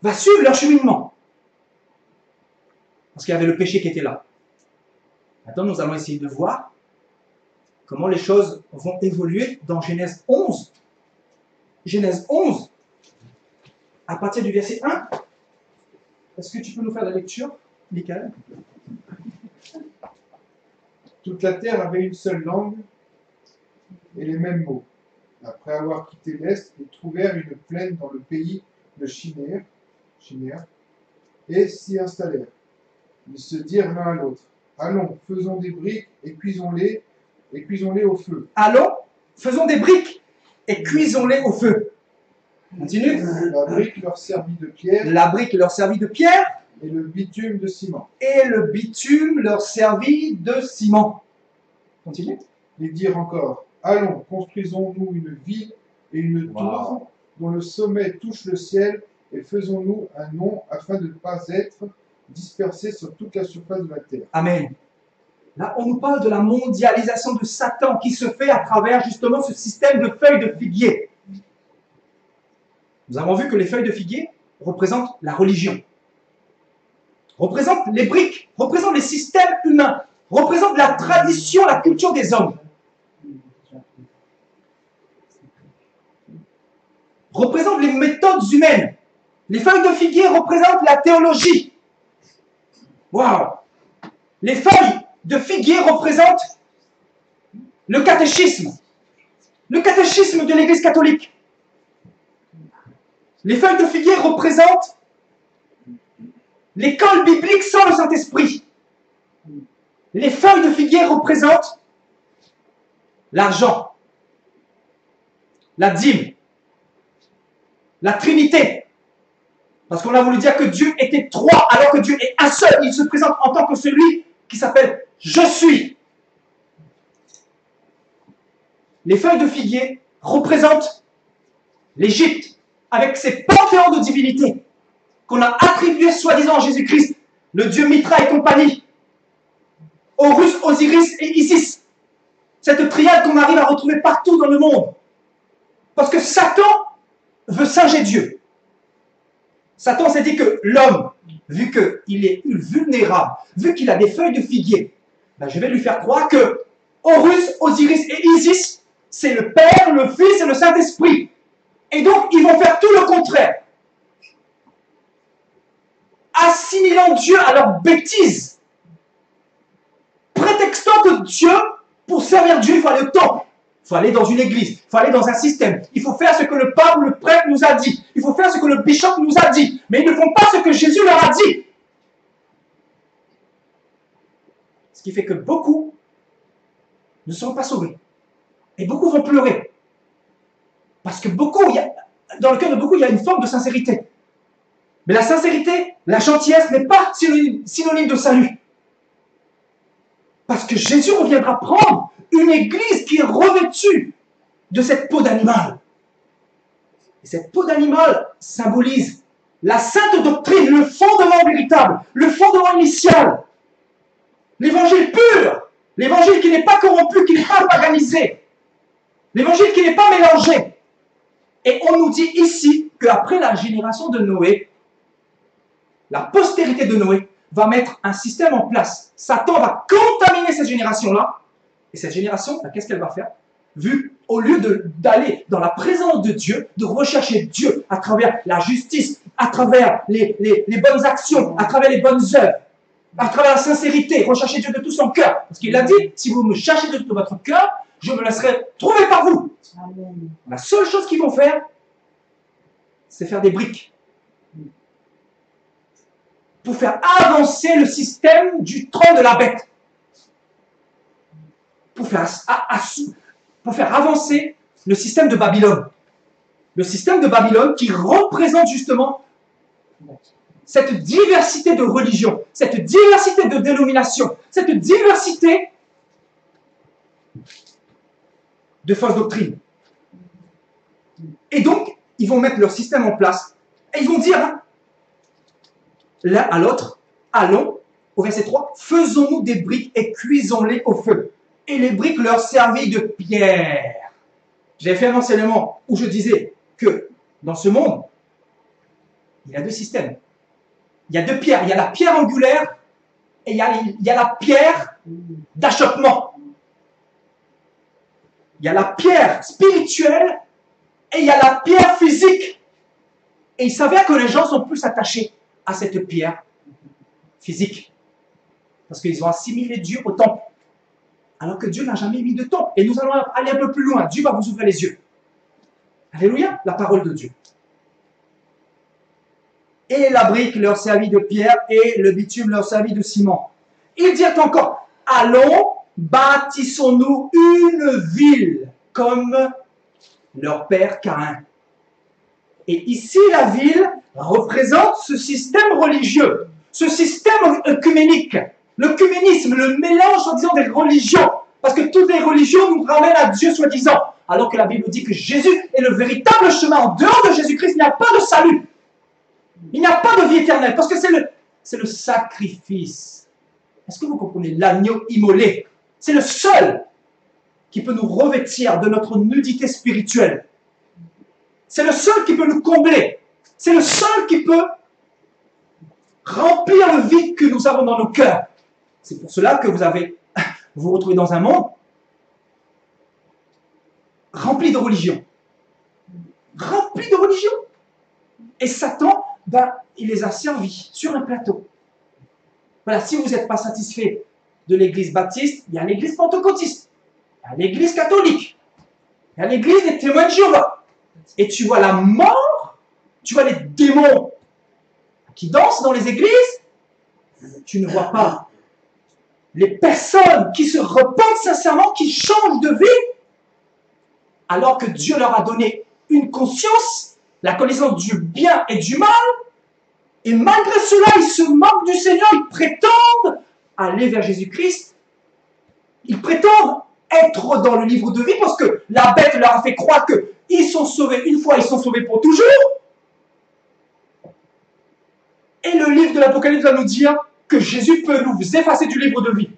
leur cheminement. Parce qu'il y avait le péché qui était là. Maintenant, nous allons essayer de voir comment les choses vont évoluer dans Genèse 11. Genèse 11, à partir du verset 1. Est-ce que tu peux nous faire la lecture, Michael? Toute la terre avait une seule langue et les mêmes mots. Après avoir quitté l'Est, ils trouvèrent une plaine dans le pays de Shinéar et s'y installèrent. Ils se dirent l'un à l'autre, allons, faisons des briques et cuisons-les au feu. Allons, faisons des briques et cuisons-les au feu. Continue. La brique leur servit de pierre La brique leur servit de pierre et le bitume de ciment. et le bitume leur servit de ciment. Continue. Ils dirent encore, allons, construisons-nous une ville et une tour dont le sommet touche le ciel et faisons-nous un nom afin de ne pas être dispersés sur toute la surface de la terre. Amen. Là, on nous parle de la mondialisation de Satan qui se fait à travers justement ce système de feuilles de figuier. Nous avons vu que les feuilles de figuier représentent la religion, représentent les briques, représentent les systèmes humains, représentent la tradition, la culture des hommes. choses humaines. Les feuilles de figuier représentent la théologie. Waouh! Les feuilles de figuier représentent le catéchisme de l'Église catholique. Les feuilles de figuier représentent l'école biblique sans le Saint-Esprit. Les feuilles de figuier représentent l'argent, la dîme, la Trinité. Parce qu'on a voulu dire que Dieu était trois, alors que Dieu est un seul. Il se présente en tant que celui qui s'appelle « Je suis ». Les feuilles de figuier représentent l'Égypte, avec ses panthéons de divinités qu'on a attribués soi-disant à Jésus-Christ, le dieu Mitra et compagnie, Horus, Osiris et Isis. Cette triade qu'on arrive à retrouver partout dans le monde. Parce que Satan veut singer Dieu. Satan s'est dit que l'homme, vu qu'il est vulnérable, vu qu'il a des feuilles de figuier, ben je vais lui faire croire que Horus, Osiris et Isis, c'est le Père, le Fils et le Saint-Esprit. Et donc, ils vont faire tout le contraire. Assimilant Dieu à leur bêtise. Prétextant que Dieu, pour servir Dieu, il faut aller au temple. Il faut aller dans une église. Il faut aller dans un système. Il faut faire ce que le pape ou le prêtre nous a dit. Il faut faire ce que le bishop nous a dit. Mais ils ne font pas ce que Jésus leur a dit. Ce qui fait que beaucoup ne seront pas sauvés. Et beaucoup vont pleurer. Parce que dans le cœur de beaucoup, il y a une forme de sincérité. Mais la sincérité, la gentillesse n'est pas synonyme de salut. Parce que Jésus reviendra prendre une église qui est revêtue de cette peau d'animal. Et cette peau d'animal symbolise la sainte doctrine, le fondement véritable, le fondement initial. L'évangile pur, l'évangile qui n'est pas corrompu, qui n'est pas paganisé, l'évangile qui n'est pas mélangé. Et on nous dit ici qu'après la génération de Noé, la postérité de Noé va mettre un système en place. Satan va contaminer cette génération-là. Et cette génération, qu'est-ce qu'elle va faire? Au lieu d'aller dans la présence de Dieu, de rechercher Dieu à travers la justice, à travers les bonnes actions, à travers les bonnes œuvres, à travers la sincérité, rechercher Dieu de tout son cœur. Parce qu'il a dit, si vous me cherchez de tout votre cœur, je me laisserai trouver par vous. Amen. La seule chose qu'ils vont faire, c'est faire des briques. Pour faire avancer le système du trône de la bête. Pour faire avancer le système de Babylone. Le système de Babylone qui représente justement cette diversité de religions, cette diversité de dénominations, cette diversité de fausses doctrines. Et donc, ils vont mettre leur système en place et ils vont dire l'un à l'autre, allons, au verset 3, faisons-nous des briques et cuisons-les au feu. Et les briques leur servirent de pierre. J'avais fait un enseignement où je disais que dans ce monde, il y a deux systèmes. Il y a deux pierres. Il y a la pierre angulaire et il y a la pierre d'achoppement. Il y a la pierre spirituelle et il y a la pierre physique. Et il s'avère que les gens sont plus attachés à cette pierre physique. Parce qu'ils ont assimilé Dieu au temple. Alors que Dieu n'a jamais mis de temple. Et nous allons aller un peu plus loin. Dieu va vous ouvrir les yeux. Alléluia, la parole de Dieu. Et la brique leur servit de pierre et le bitume leur servit de ciment. Il dit encore, allons, bâtissons-nous une ville comme leur père Caïn. Et ici, la ville représente ce système religieux, ce système œcuménique, l'œcuménisme, le mélange, soi-disant, des religions. Parce que toutes les religions nous ramènent à Dieu, soi-disant. Alors que la Bible dit que Jésus est le véritable chemin. En dehors de Jésus-Christ, il n'y a pas de salut. Il n'y a pas de vie éternelle. Parce que c'est le sacrifice. Est-ce que vous comprenez? L'agneau immolé. C'est le seul qui peut nous revêtir de notre nudité spirituelle. C'est le seul qui peut nous combler. C'est le seul qui peut remplir le vide que nous avons dans nos cœurs. C'est pour cela que vous vous retrouvez dans un monde rempli de religion. Rempli de religion. Et Satan, il les a servis sur un plateau. Voilà, si vous n'êtes pas satisfait de l'église baptiste, il y a l'église pentecôtiste, il y a l'église catholique, il y a l'église des témoins de Jéhovah. Et tu vois la mort, tu vois les démons qui dansent dans les églises, tu ne vois pas les personnes qui se repentent sincèrement, qui changent de vie, alors que Dieu leur a donné une conscience, la connaissance du bien et du mal, et malgré cela, ils se moquent du Seigneur, ils prétendent aller vers Jésus-Christ, ils prétendent être dans le livre de vie, parce que la bête leur a fait croire qu'ils sont sauvés une fois, ils sont sauvés pour toujours. Et le livre de l'Apocalypse va nous dire que Jésus peut nous effacer du livre de vie.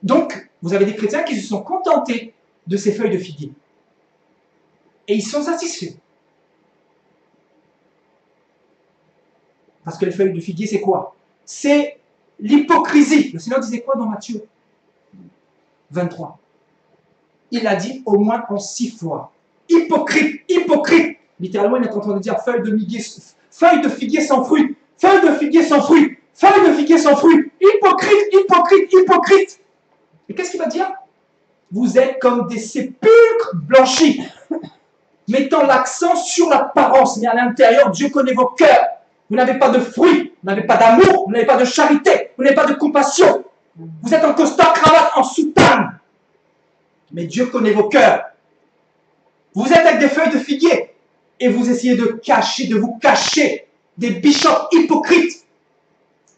Donc, vous avez des chrétiens qui se sont contentés de ces feuilles de figuier. Et ils sont satisfaits. Parce que les feuilles de figuier, c'est quoi? C'est l'hypocrisie. Le Seigneur disait quoi dans Matthieu 23? Il a dit au moins en 6 fois. Hypocrite, hypocrite. Littéralement, il est en train de dire feuille de figuier sans fruit. Feuille de figuier sans fruit. Feuille de figuier sans fruit. Hypocrite, hypocrite, hypocrite. Et qu'est-ce qu'il va dire? Vous êtes comme des sépulcres blanchis, mettant l'accent sur l'apparence, mais à l'intérieur, Dieu connaît vos cœurs. Vous n'avez pas de fruits, vous n'avez pas d'amour, vous n'avez pas de charité, vous n'avez pas de compassion. Vous êtes en costard cravate, en soutane. Mais Dieu connaît vos cœurs. Vous êtes avec des feuilles de figuier et vous essayez de vous cacher des bishops hypocrites,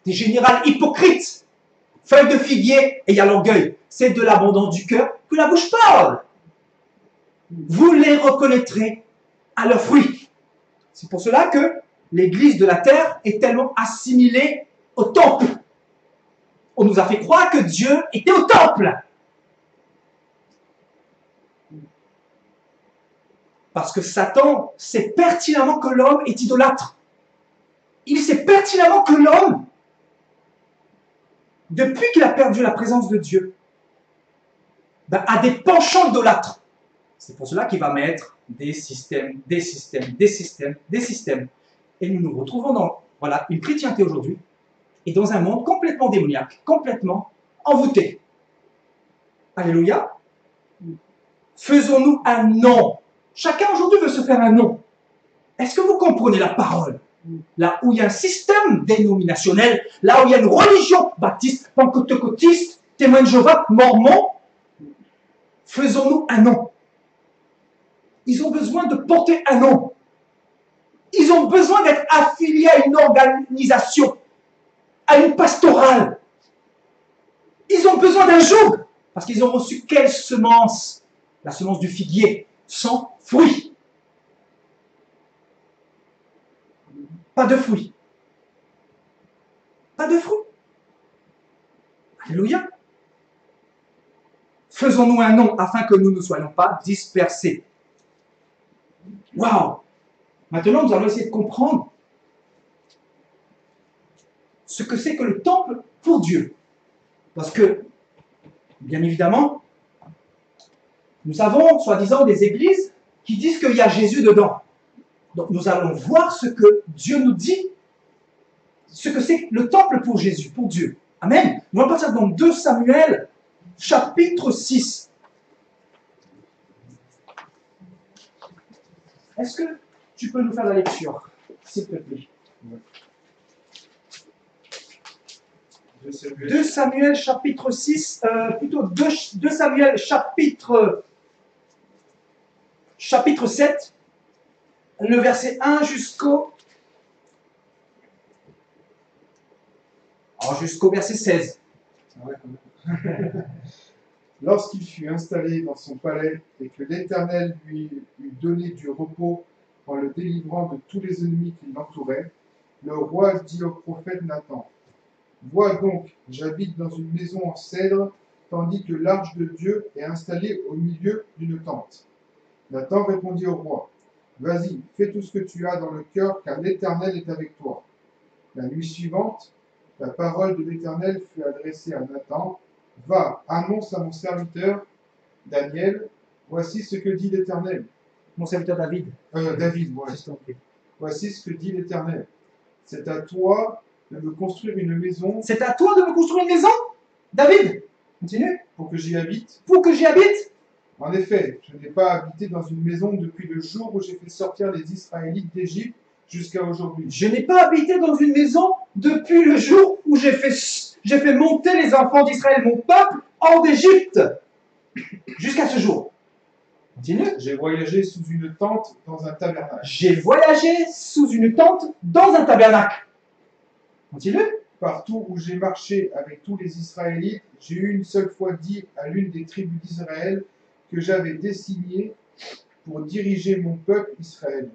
des générales hypocrites. Feuilles de figuier et il y a l'orgueil. C'est de l'abondance du cœur que la bouche parle. Vous les reconnaîtrez à leurs fruits. C'est pour cela que l'église de la terre est tellement assimilée au temple. On nous a fait croire que Dieu était au temple. Parce que Satan sait pertinemment que l'homme est idolâtre. Il sait pertinemment que l'homme, depuis qu'il a perdu la présence de Dieu, a des penchants idolâtres. C'est pour cela qu'il va mettre des systèmes, des systèmes, des systèmes, des systèmes. Et nous nous retrouvons dans une chrétienté aujourd'hui et dans un monde complètement démoniaque, complètement envoûté. Alléluia. Faisons-nous un nom. Chacun aujourd'hui veut se faire un nom. Est-ce que vous comprenez la parole? Là où il y a un système dénominationnel, là où il y a une religion baptiste, pentecôtiste, témoin de Jéhovah, mormon, faisons-nous un nom. Ils ont besoin de porter un nom. Ils ont besoin d'être affiliés à une organisation, à une pastorale. Ils ont besoin d'un joug, parce qu'ils ont reçu quelle semence? La semence du figuier, sans fruit. Pas de fruits. Pas de fruits. Alléluia. Faisons-nous un nom afin que nous ne soyons pas dispersés. Waouh! Maintenant, nous allons essayer de comprendre ce que c'est que le temple pour Dieu. Parce que, bien évidemment, nous avons, soi-disant, des églises qui disent qu'il y a Jésus dedans. Donc, nous allons voir ce que Dieu nous dit, ce que c'est le temple pour Jésus, pour Dieu. Amen. Nous allons partir dans 2 Samuel, chapitre 6. Est-ce que tu peux nous faire la lecture, s'il te plaît? 2 Samuel, chapitre 6, plutôt 2 Samuel, chapitre 7, le verset 1 jusqu'au verset 16. Lorsqu'il fut installé dans son palais et que l'Éternel lui eut donné du repos en le délivrant de tous les ennemis qui l'entouraient, le roi dit au prophète Nathan: Vois donc, j'habite dans une maison en cèdre, tandis que l'arche de Dieu est installée au milieu d'une tente. Nathan répondit au roi: Vas-y, fais tout ce que tu as dans le cœur, car l'Éternel est avec toi. La nuit suivante, la parole de l'Éternel fut adressée à Nathan: Va, annonce à mon serviteur Daniel, voici ce que dit l'Éternel. mon serviteur David. David, ouais. Voici ce que dit l'Éternel. C'est à toi de me construire une maison C'est à toi de me construire une maison, David. Continue. pour que j'y habite. Pour que j'y habite. En effet, je n'ai pas habité dans une maison depuis le jour où j'ai fait sortir les Israélites d'Égypte jusqu'à aujourd'hui. Je n'ai pas habité dans une maison depuis le jour où j'ai fait monter les enfants d'Israël, mon peuple, hors d'Égypte. Jusqu'à ce jour. Continue. J'ai voyagé sous une tente dans un tabernacle. J'ai voyagé sous une tente dans un tabernacle. Continue. Partout où j'ai marché avec tous les Israélites, j'ai une seule fois dit à l'une des tribus d'Israël que j'avais désigné pour diriger mon peuple Israël.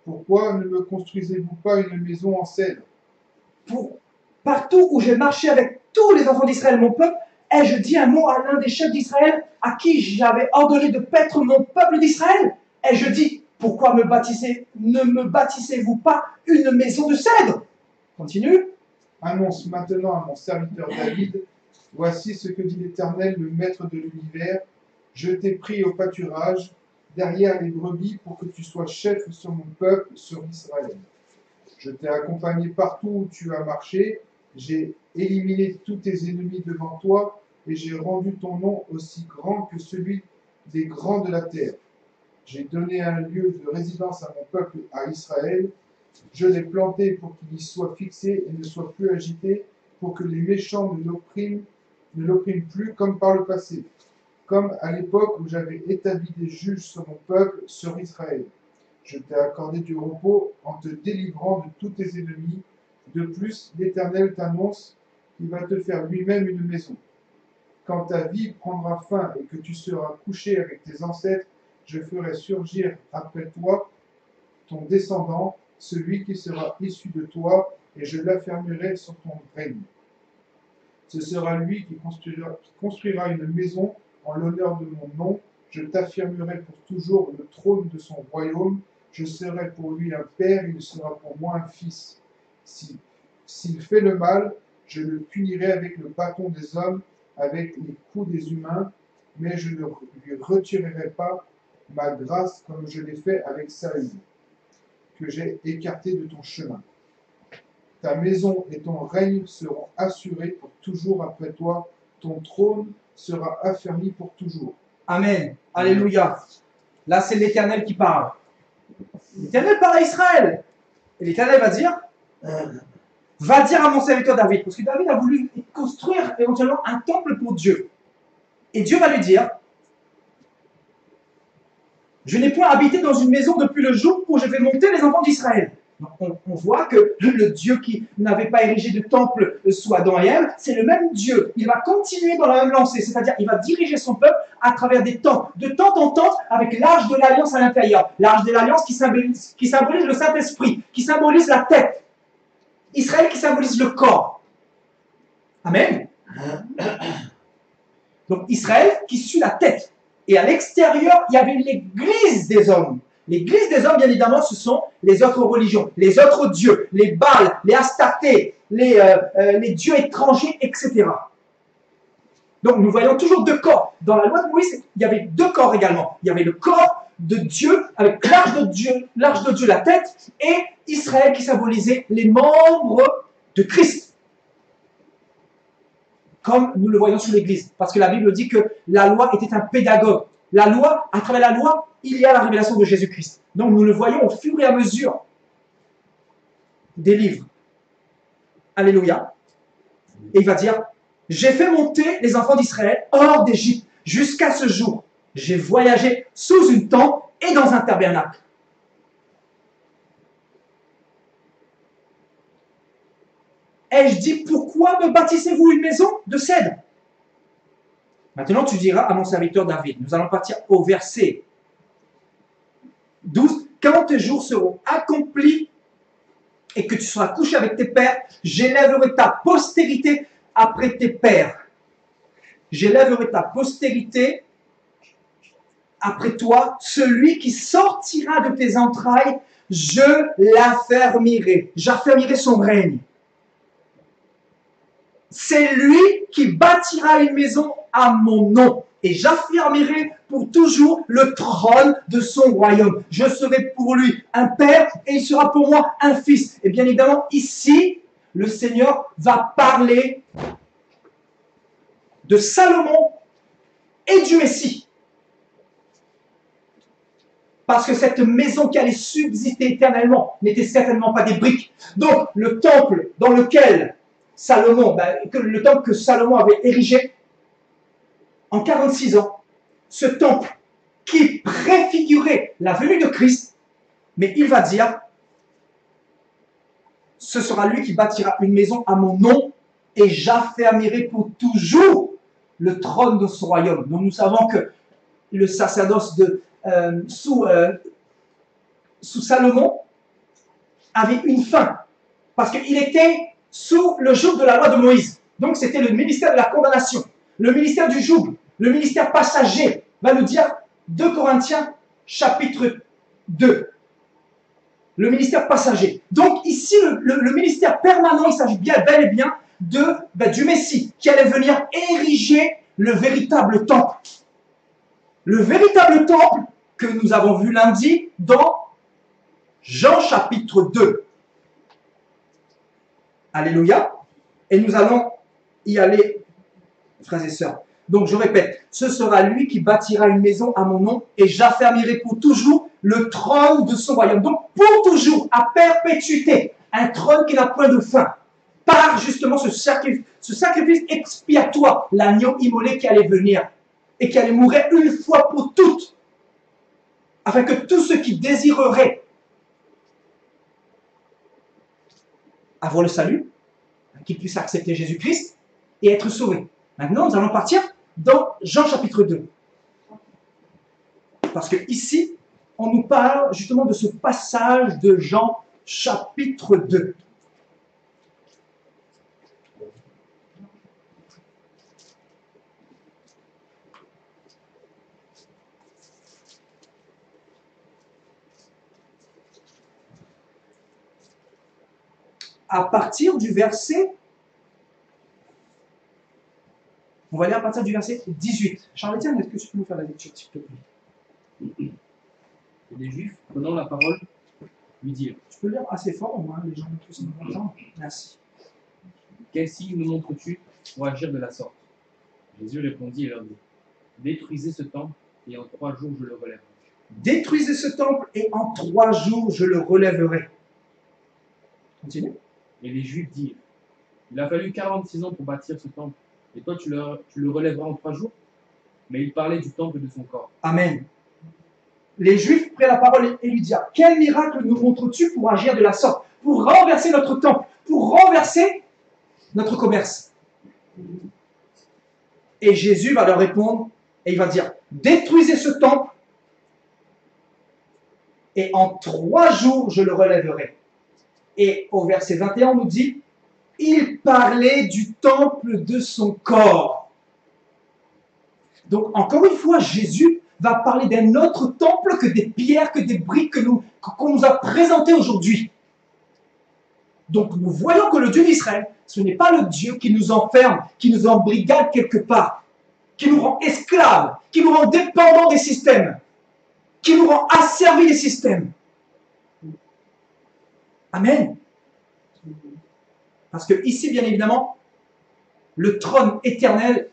Pourquoi ne me construisez-vous pas une maison en cèdre? Partout où j'ai marché avec tous les enfants d'Israël, mon peuple, ai-je dit un mot à l'un des chefs d'Israël à qui j'avais ordonné de paître mon peuple d'Israël? Ai-je dit, pourquoi ne me bâtissez-vous pas une maison de cèdre? Continue. Annonce maintenant à mon serviteur David, voici ce que dit l'Éternel, le Maître de l'univers. Je t'ai pris au pâturage, derrière les brebis, pour que tu sois chef sur mon peuple, sur Israël. Je t'ai accompagné partout où tu as marché, j'ai éliminé tous tes ennemis devant toi, et j'ai rendu ton nom aussi grand que celui des grands de la terre. J'ai donné un lieu de résidence à mon peuple, à Israël. Je l'ai planté pour qu'il y soit fixé et ne soit plus agité, pour que les méchants ne l'oppriment plus comme par le passé, comme à l'époque où j'avais établi des juges sur mon peuple, sur Israël. Je t'ai accordé du repos en te délivrant de tous tes ennemis. De plus, l'Éternel t'annonce qu'il va te faire lui-même une maison. Quand ta vie prendra fin et que tu seras couché avec tes ancêtres, je ferai surgir après toi ton descendant, celui qui sera issu de toi, et je l'affermirai sur ton règne. Ce sera lui qui construira une maison en l'honneur de mon nom. Je t'affirmerai pour toujours le trône de son royaume. Je serai pour lui un père, il sera pour moi un fils. S'il fait le mal, je le punirai avec le bâton des hommes, avec les coups des humains, mais je ne lui retirerai pas ma grâce comme je l'ai fait avec Saül, que j'ai écarté de ton chemin. Ta maison et ton règne seront assurés pour toujours après toi. Ton trône sera affermi pour toujours. Amen. Alléluia. Là, c'est l'Éternel qui parle. L'Éternel parle à Israël. Et l'Éternel va dire à mon serviteur David, parce que David a voulu construire éventuellement un temple pour Dieu. Et Dieu va lui dire, je n'ai point habité dans une maison depuis le jour où je vais monter les enfants d'Israël. On voit que le Dieu qui n'avait pas érigé de temple sous Adam et Ève, c'est le même Dieu. Il va continuer dans la même lancée, c'est-à-dire il va diriger son peuple à travers des temps, de tente en tente, avec l'arche de l'alliance à l'intérieur. L'arche de l'alliance qui symbolise le Saint-Esprit, qui symbolise la tête. Israël qui symbolise le corps. Amen. Donc Israël qui suit la tête. Et à l'extérieur, il y avait l'église des hommes. L'église des hommes, bien évidemment, ce sont les autres religions, les autres dieux, les Baals, les Astartés, les dieux étrangers, etc. Donc nous voyons toujours deux corps. Dans la loi de Moïse, il y avait deux corps également. Il y avait le corps de Dieu, avec l'arche de Dieu, la tête, et Israël qui symbolisait les membres de Christ. Comme nous le voyons sur l'Église. Parce que la Bible dit que la loi était un pédagogue. La loi, à travers la loi, il y a la révélation de Jésus-Christ. Donc nous le voyons au fur et à mesure des livres. Alléluia. Et il va dire, j'ai fait monter les enfants d'Israël hors d'Égypte jusqu'à ce jour. J'ai voyagé sous une tente et dans un tabernacle. Ai-je dit, pourquoi me bâtissez-vous une maison de cèdre? Maintenant, tu diras à mon serviteur David, nous allons partir au verset 12. Quand tes jours seront accomplis et que tu seras couché avec tes pères, j'élèverai ta postérité après tes pères. J'élèverai ta postérité après toi, celui qui sortira de tes entrailles, je l'affermirai. J'affermirai son règne. C'est lui qui bâtira une maison à mon nom. et j'affirmerai pour toujours le trône de son royaume. Je serai pour lui un père et il sera pour moi un fils. Et bien évidemment, ici, le Seigneur va parler de Salomon et du Messie. Parce que cette maison qui allait subsister éternellement n'était certainement pas des briques. Donc, le temple dans lequel Salomon, le temple que Salomon avait érigé en 46 ans, ce temple qui préfigurait la venue de Christ, mais il va dire, ce sera lui qui bâtira une maison à mon nom et j'affermirai pour toujours le trône de son royaume. Donc nous savons que le sacerdoce sous Salomon avait une fin, parce qu'il était sous le joug de la loi de Moïse. Donc c'était le ministère de la condamnation, le ministère du joug, le ministère passager, va nous dire 2 Corinthiens chapitre 2. Le ministère passager. Donc ici, le ministère permanent, il s'agit bien, bel et bien du Messie qui allait venir ériger le véritable temple. Le véritable temple que nous avons vu lundi dans Jean chapitre 2. Alléluia. Et nous allons y aller, frères et sœurs. Donc je répète, ce sera lui qui bâtira une maison à mon nom et j'affermirai pour toujours le trône de son royaume. Donc pour toujours, à perpétuité, un trône qui n'a point de fin. Par justement ce sacrifice expiatoire, l'agneau immolé qui allait venir et qui allait mourir une fois pour toutes, afin que tous ceux qui désireraient avoir le salut, qu'ils puissent accepter Jésus-Christ et être sauvés. Maintenant, nous allons partir dans Jean chapitre 2. Parce que ici, on nous parle justement de ce passage de Jean chapitre 2. À partir du verset, on va aller à partir du verset 18. Charles-Étienne, est-ce que tu peux nous faire la lecture, s'il te plaît? Et les Juifs, prenant la parole, lui dirent: Tu peux lire assez fort, au moins, les gens puissent nous entendre. Merci. Quel signe nous montres-tu pour agir de la sorte? Jésus répondit et leur dit: Détruisez ce temple, et en 3 jours je le relèverai. Détruisez ce temple, et en 3 jours je le relèverai. Continue. Et les Juifs dirent: Il a fallu 46 ans pour bâtir ce temple, et toi tu le relèveras en 3 jours? Mais il parlait du temple de son corps. Amen. Les Juifs prirent la parole et lui dirent: Quel miracle nous montres-tu pour agir de la sorte, pour renverser notre temple, pour renverser notre commerce? Et Jésus va leur répondre et il va dire: Détruisez ce temple et en 3 jours je le relèverai. Et au verset 21, on nous dit: il parlait du temple de son corps. Donc, encore une fois, Jésus va parler d'un autre temple que des pierres, que des briques qu'on nous a présentées aujourd'hui. Donc, nous voyons que le Dieu d'Israël, ce n'est pas le Dieu qui nous enferme, qui nous embrigade quelque part, qui nous rend esclaves, qui nous rend dépendants des systèmes, qui nous rend asservis des systèmes. Amen. Parce que ici, bien évidemment, le trône éternel,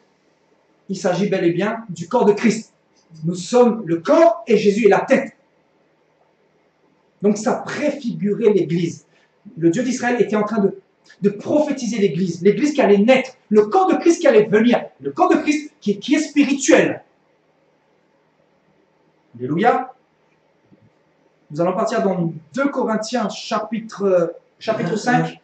il s'agit bel et bien du corps de Christ. Nous sommes le corps et Jésus est la tête. Donc ça préfigurait l'Église. Le Dieu d'Israël était en train de prophétiser l'Église. L'Église qui allait naître. Le corps de Christ qui allait venir. Le corps de Christ qui est spirituel. Alléluia. Nous allons partir dans 2 Corinthiens chapitre 5.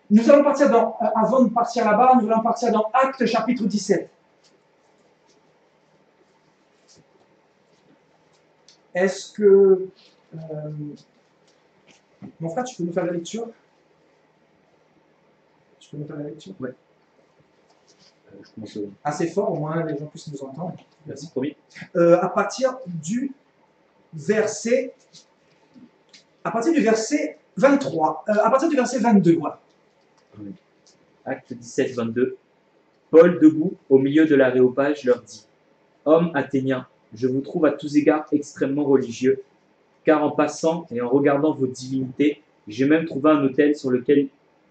Nous allons partir avant de partir là-bas, nous allons partir dans Actes chapitre 17. Est-ce que... mon frère, tu peux nous faire la lecture? Tu peux nous faire la lecture? Ouais. Je commence assez fort, au moins les gens puissent nous entendre. Merci, premier. À partir du verset 23, à partir du verset 22, voilà. Acte 17, 22. Paul, debout au milieu de l'aréopage, leur dit: Hommes athéniens, je vous trouve à tous égards extrêmement religieux, car en passant et en regardant vos divinités, j'ai même trouvé un autel sur lequel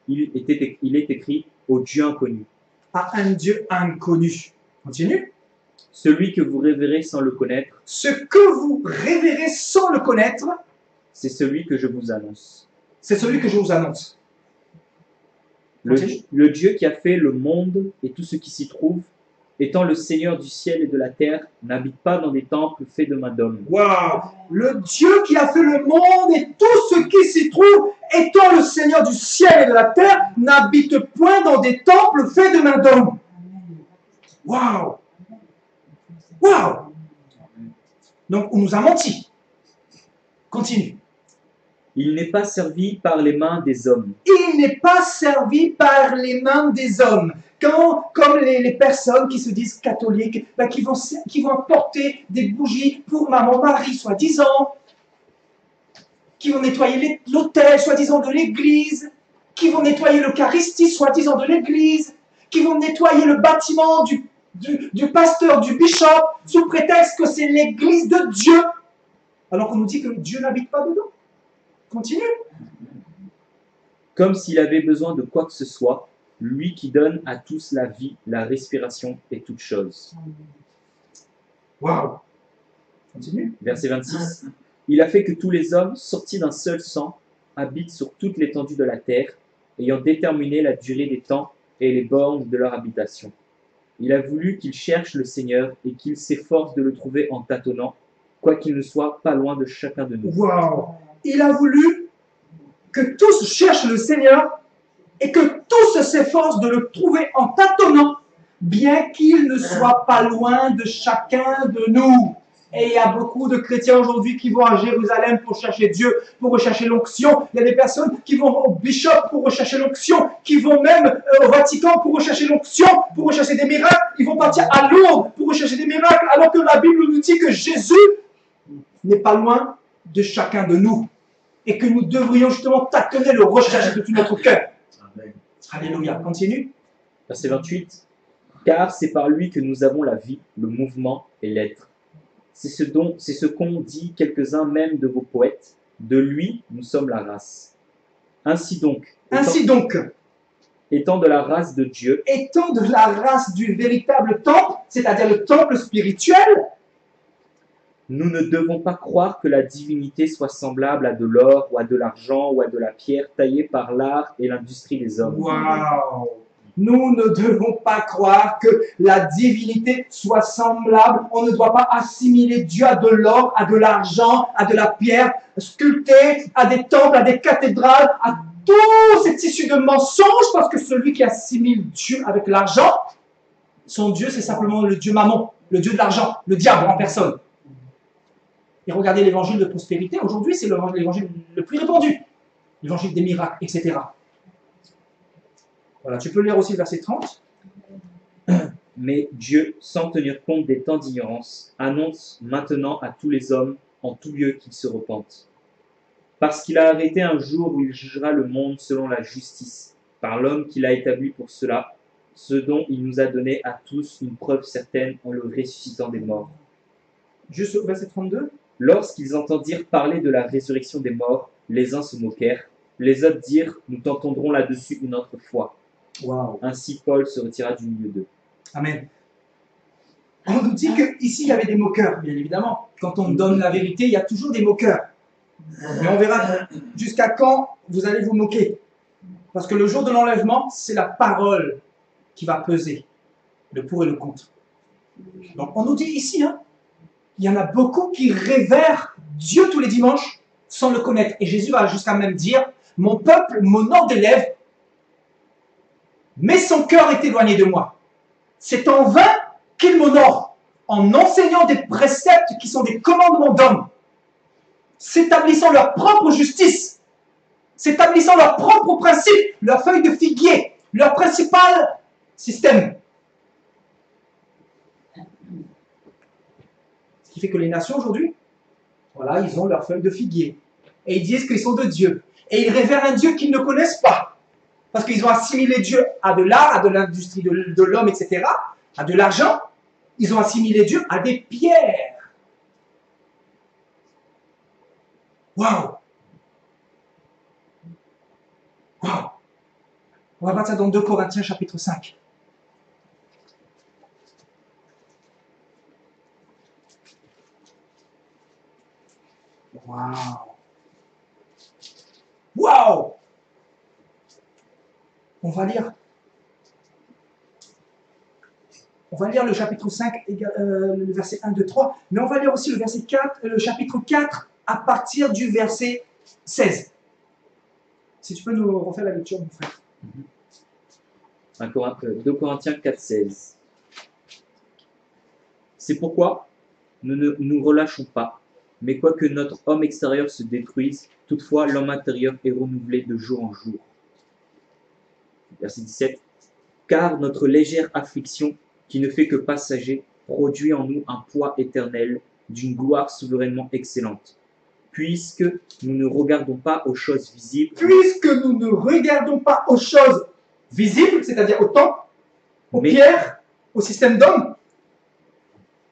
il est écrit au Dieu inconnu. À un Dieu inconnu. Continue. Celui que vous révérez sans le connaître, Ce que vous révérez sans le connaître, c'est celui que je vous annonce. c'est celui que je vous annonce. Le Dieu qui a fait le monde et tout ce qui s'y trouve, étant le Seigneur du ciel et de la terre, n'habite pas dans des temples faits de main d'homme. Waouh! Le Dieu qui a fait le monde et tout ce qui s'y trouve, étant le Seigneur du ciel et de la terre, n'habite point dans des temples faits de main d'homme. Waouh! Waouh! Donc, on nous a menti. Continue. Il n'est pas servi par les mains des hommes. Il n'est pas servi par les mains des hommes. Comme les personnes qui se disent catholiques, qui vont apporter des bougies pour mon mari, soi-disant, qui vont nettoyer l'autel, soi-disant, de l'église, qui vont nettoyer l'Eucharistie, soi-disant, de l'église, qui vont nettoyer le bâtiment du pasteur, du bishop, sous prétexte que c'est l'église de Dieu, alors qu'on nous dit que Dieu n'habite pas dedans. Continue. Comme s'il avait besoin de quoi que ce soit, lui qui donne à tous la vie, la respiration et toutes choses. Waouh. Continue. Verset 26. Il a fait que tous les hommes, sortis d'un seul sang, habitent sur toute l'étendue de la terre, ayant déterminé la durée des temps et les bornes de leur habitation. Il a voulu qu'ils cherchent le Seigneur et qu'ils s'efforcent de le trouver en tâtonnant, quoiqu'il ne soit pas loin de chacun de nous. Waouh. Il a voulu que tous cherchent le Seigneur et que tous s'efforcent de le trouver en tâtonnant, bien qu'il ne soit pas loin de chacun de nous. Et il y a beaucoup de chrétiens aujourd'hui qui vont à Jérusalem pour chercher Dieu, pour rechercher l'onction. Il y a des personnes qui vont au bishop pour rechercher l'onction, qui vont même au Vatican pour rechercher l'onction, pour rechercher des miracles. Ils vont partir à Lourdes pour rechercher des miracles, alors que la Bible nous dit que Jésus n'est pas loin de chacun de nous. Et que nous devrions justement tâtonner, le rechercher de tout notre cœur. Amen. Alléluia. Continue. Verset 28. Car c'est par lui que nous avons la vie, le mouvement et l'être. C'est ce qu'ont dit quelques-uns même de vos poètes. De lui, nous sommes la race. Ainsi donc, étant de la race de Dieu, étant de la race du véritable temple, c'est-à-dire le temple spirituel, nous ne devons pas croire que la divinité soit semblable à de l'or ou à de l'argent ou à de la pierre taillée par l'art et l'industrie des hommes. waouh! Nous ne devons pas croire que la divinité soit semblable. On ne doit pas assimiler Dieu à de l'or, à de l'argent, à de la pierre sculptée, à des temples, à des cathédrales, à tous ces tissus de mensonges, parce que celui qui assimile Dieu avec l'argent, son Dieu, c'est simplement le Dieu Mammon, le Dieu de l'argent, le diable en personne. Et regardez l'évangile de prospérité. Aujourd'hui, c'est l'évangile le plus répandu. L'évangile des miracles, etc. Voilà, tu peux lire aussi le verset 30. Mais Dieu, sans tenir compte des temps d'ignorance, annonce maintenant à tous les hommes en tout lieu qu'ils se repentent. Parce qu'il a arrêté un jour où il jugera le monde selon la justice, par l'homme qu'il a établi pour cela, ce dont il nous a donné à tous une preuve certaine en le ressuscitant des morts. Juste au verset 32. Lorsqu'ils entendirent parler de la résurrection des morts, les uns se moquèrent, les autres dirent « Nous t'entendrons là-dessus une autre fois ». Waouh. Ainsi Paul se retira du milieu d'eux. Amen. On nous dit qu'ici, il y avait des moqueurs, bien évidemment. Quand on donne la vérité, il y a toujours des moqueurs. Mais on verra jusqu'à quand vous allez vous moquer. Parce que le jour de l'enlèvement, c'est la parole qui va peser, le pour et le contre. Donc on nous dit ici, il y en a beaucoup qui révèrent Dieu tous les dimanches sans le connaître. Et Jésus va jusqu'à même dire, mon peuple m'honore des lèvres, mais son cœur est éloigné de moi. C'est en vain qu'il m'honore, en enseignant des préceptes qui sont des commandements d'hommes, s'établissant leur propre justice, s'établissant leurs propres principes, leur feuille de figuier, leur principal système. Ce qui fait que les nations aujourd'hui, voilà, ils ont leur feuille de figuier. Et ils disent qu'ils sont de Dieu. Et ils révèrent un Dieu qu'ils ne connaissent pas. Parce qu'ils ont assimilé Dieu à de l'art, à de l'industrie de l'homme, etc., à de l'argent. Ils ont assimilé Dieu à des pierres. Waouh! Waouh! On va partir dans 2 Corinthiens chapitre 5. Waouh! Waouh! On va lire le chapitre 5, le verset 1, 2, 3, mais on va lire aussi le chapitre 4 à partir du verset 16. Si tu peux nous refaire la lecture, mon frère. 2 Corinthiens 4, 16. C'est pourquoi nous ne nous relâchons pas, mais quoique notre homme extérieur se détruise, toutefois l'homme intérieur est renouvelé de jour en jour. Verset 17. Car notre légère affliction, qui ne fait que passager, produit en nous un poids éternel d'une gloire souverainement excellente. Puisque nous ne regardons pas aux choses visibles, Puisque nous ne regardons pas aux choses visibles, c'est-à-dire au temps, aux Mais- pierres, au système d'hommes,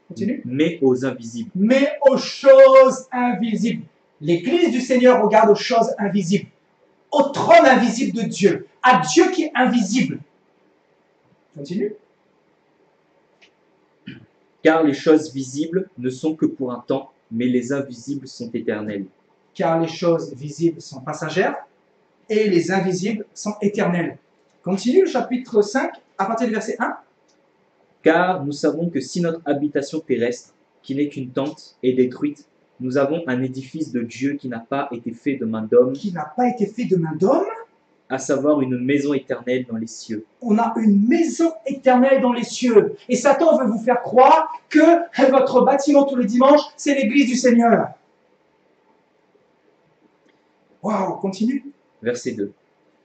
continue, mais aux invisibles. mais aux choses invisibles. L'Église du Seigneur regarde aux choses invisibles, au trône invisible de Dieu, à Dieu qui est invisible. Continue. Car les choses visibles ne sont que pour un temps, mais les invisibles sont éternels. Car les choses visibles sont passagères et les invisibles sont éternelles. Continue le chapitre 5 à partir du verset 1. Car nous savons que si notre habitation terrestre, qui n'est qu'une tente, est détruite, nous avons un édifice de Dieu qui n'a pas été fait de main d'homme, Qui n'a pas été fait de main d'homme. à savoir une maison éternelle dans les cieux. On a une maison éternelle dans les cieux. Et Satan veut vous faire croire que votre bâtiment tous les dimanches, c'est l'église du Seigneur. Waouh, continue. Verset 2.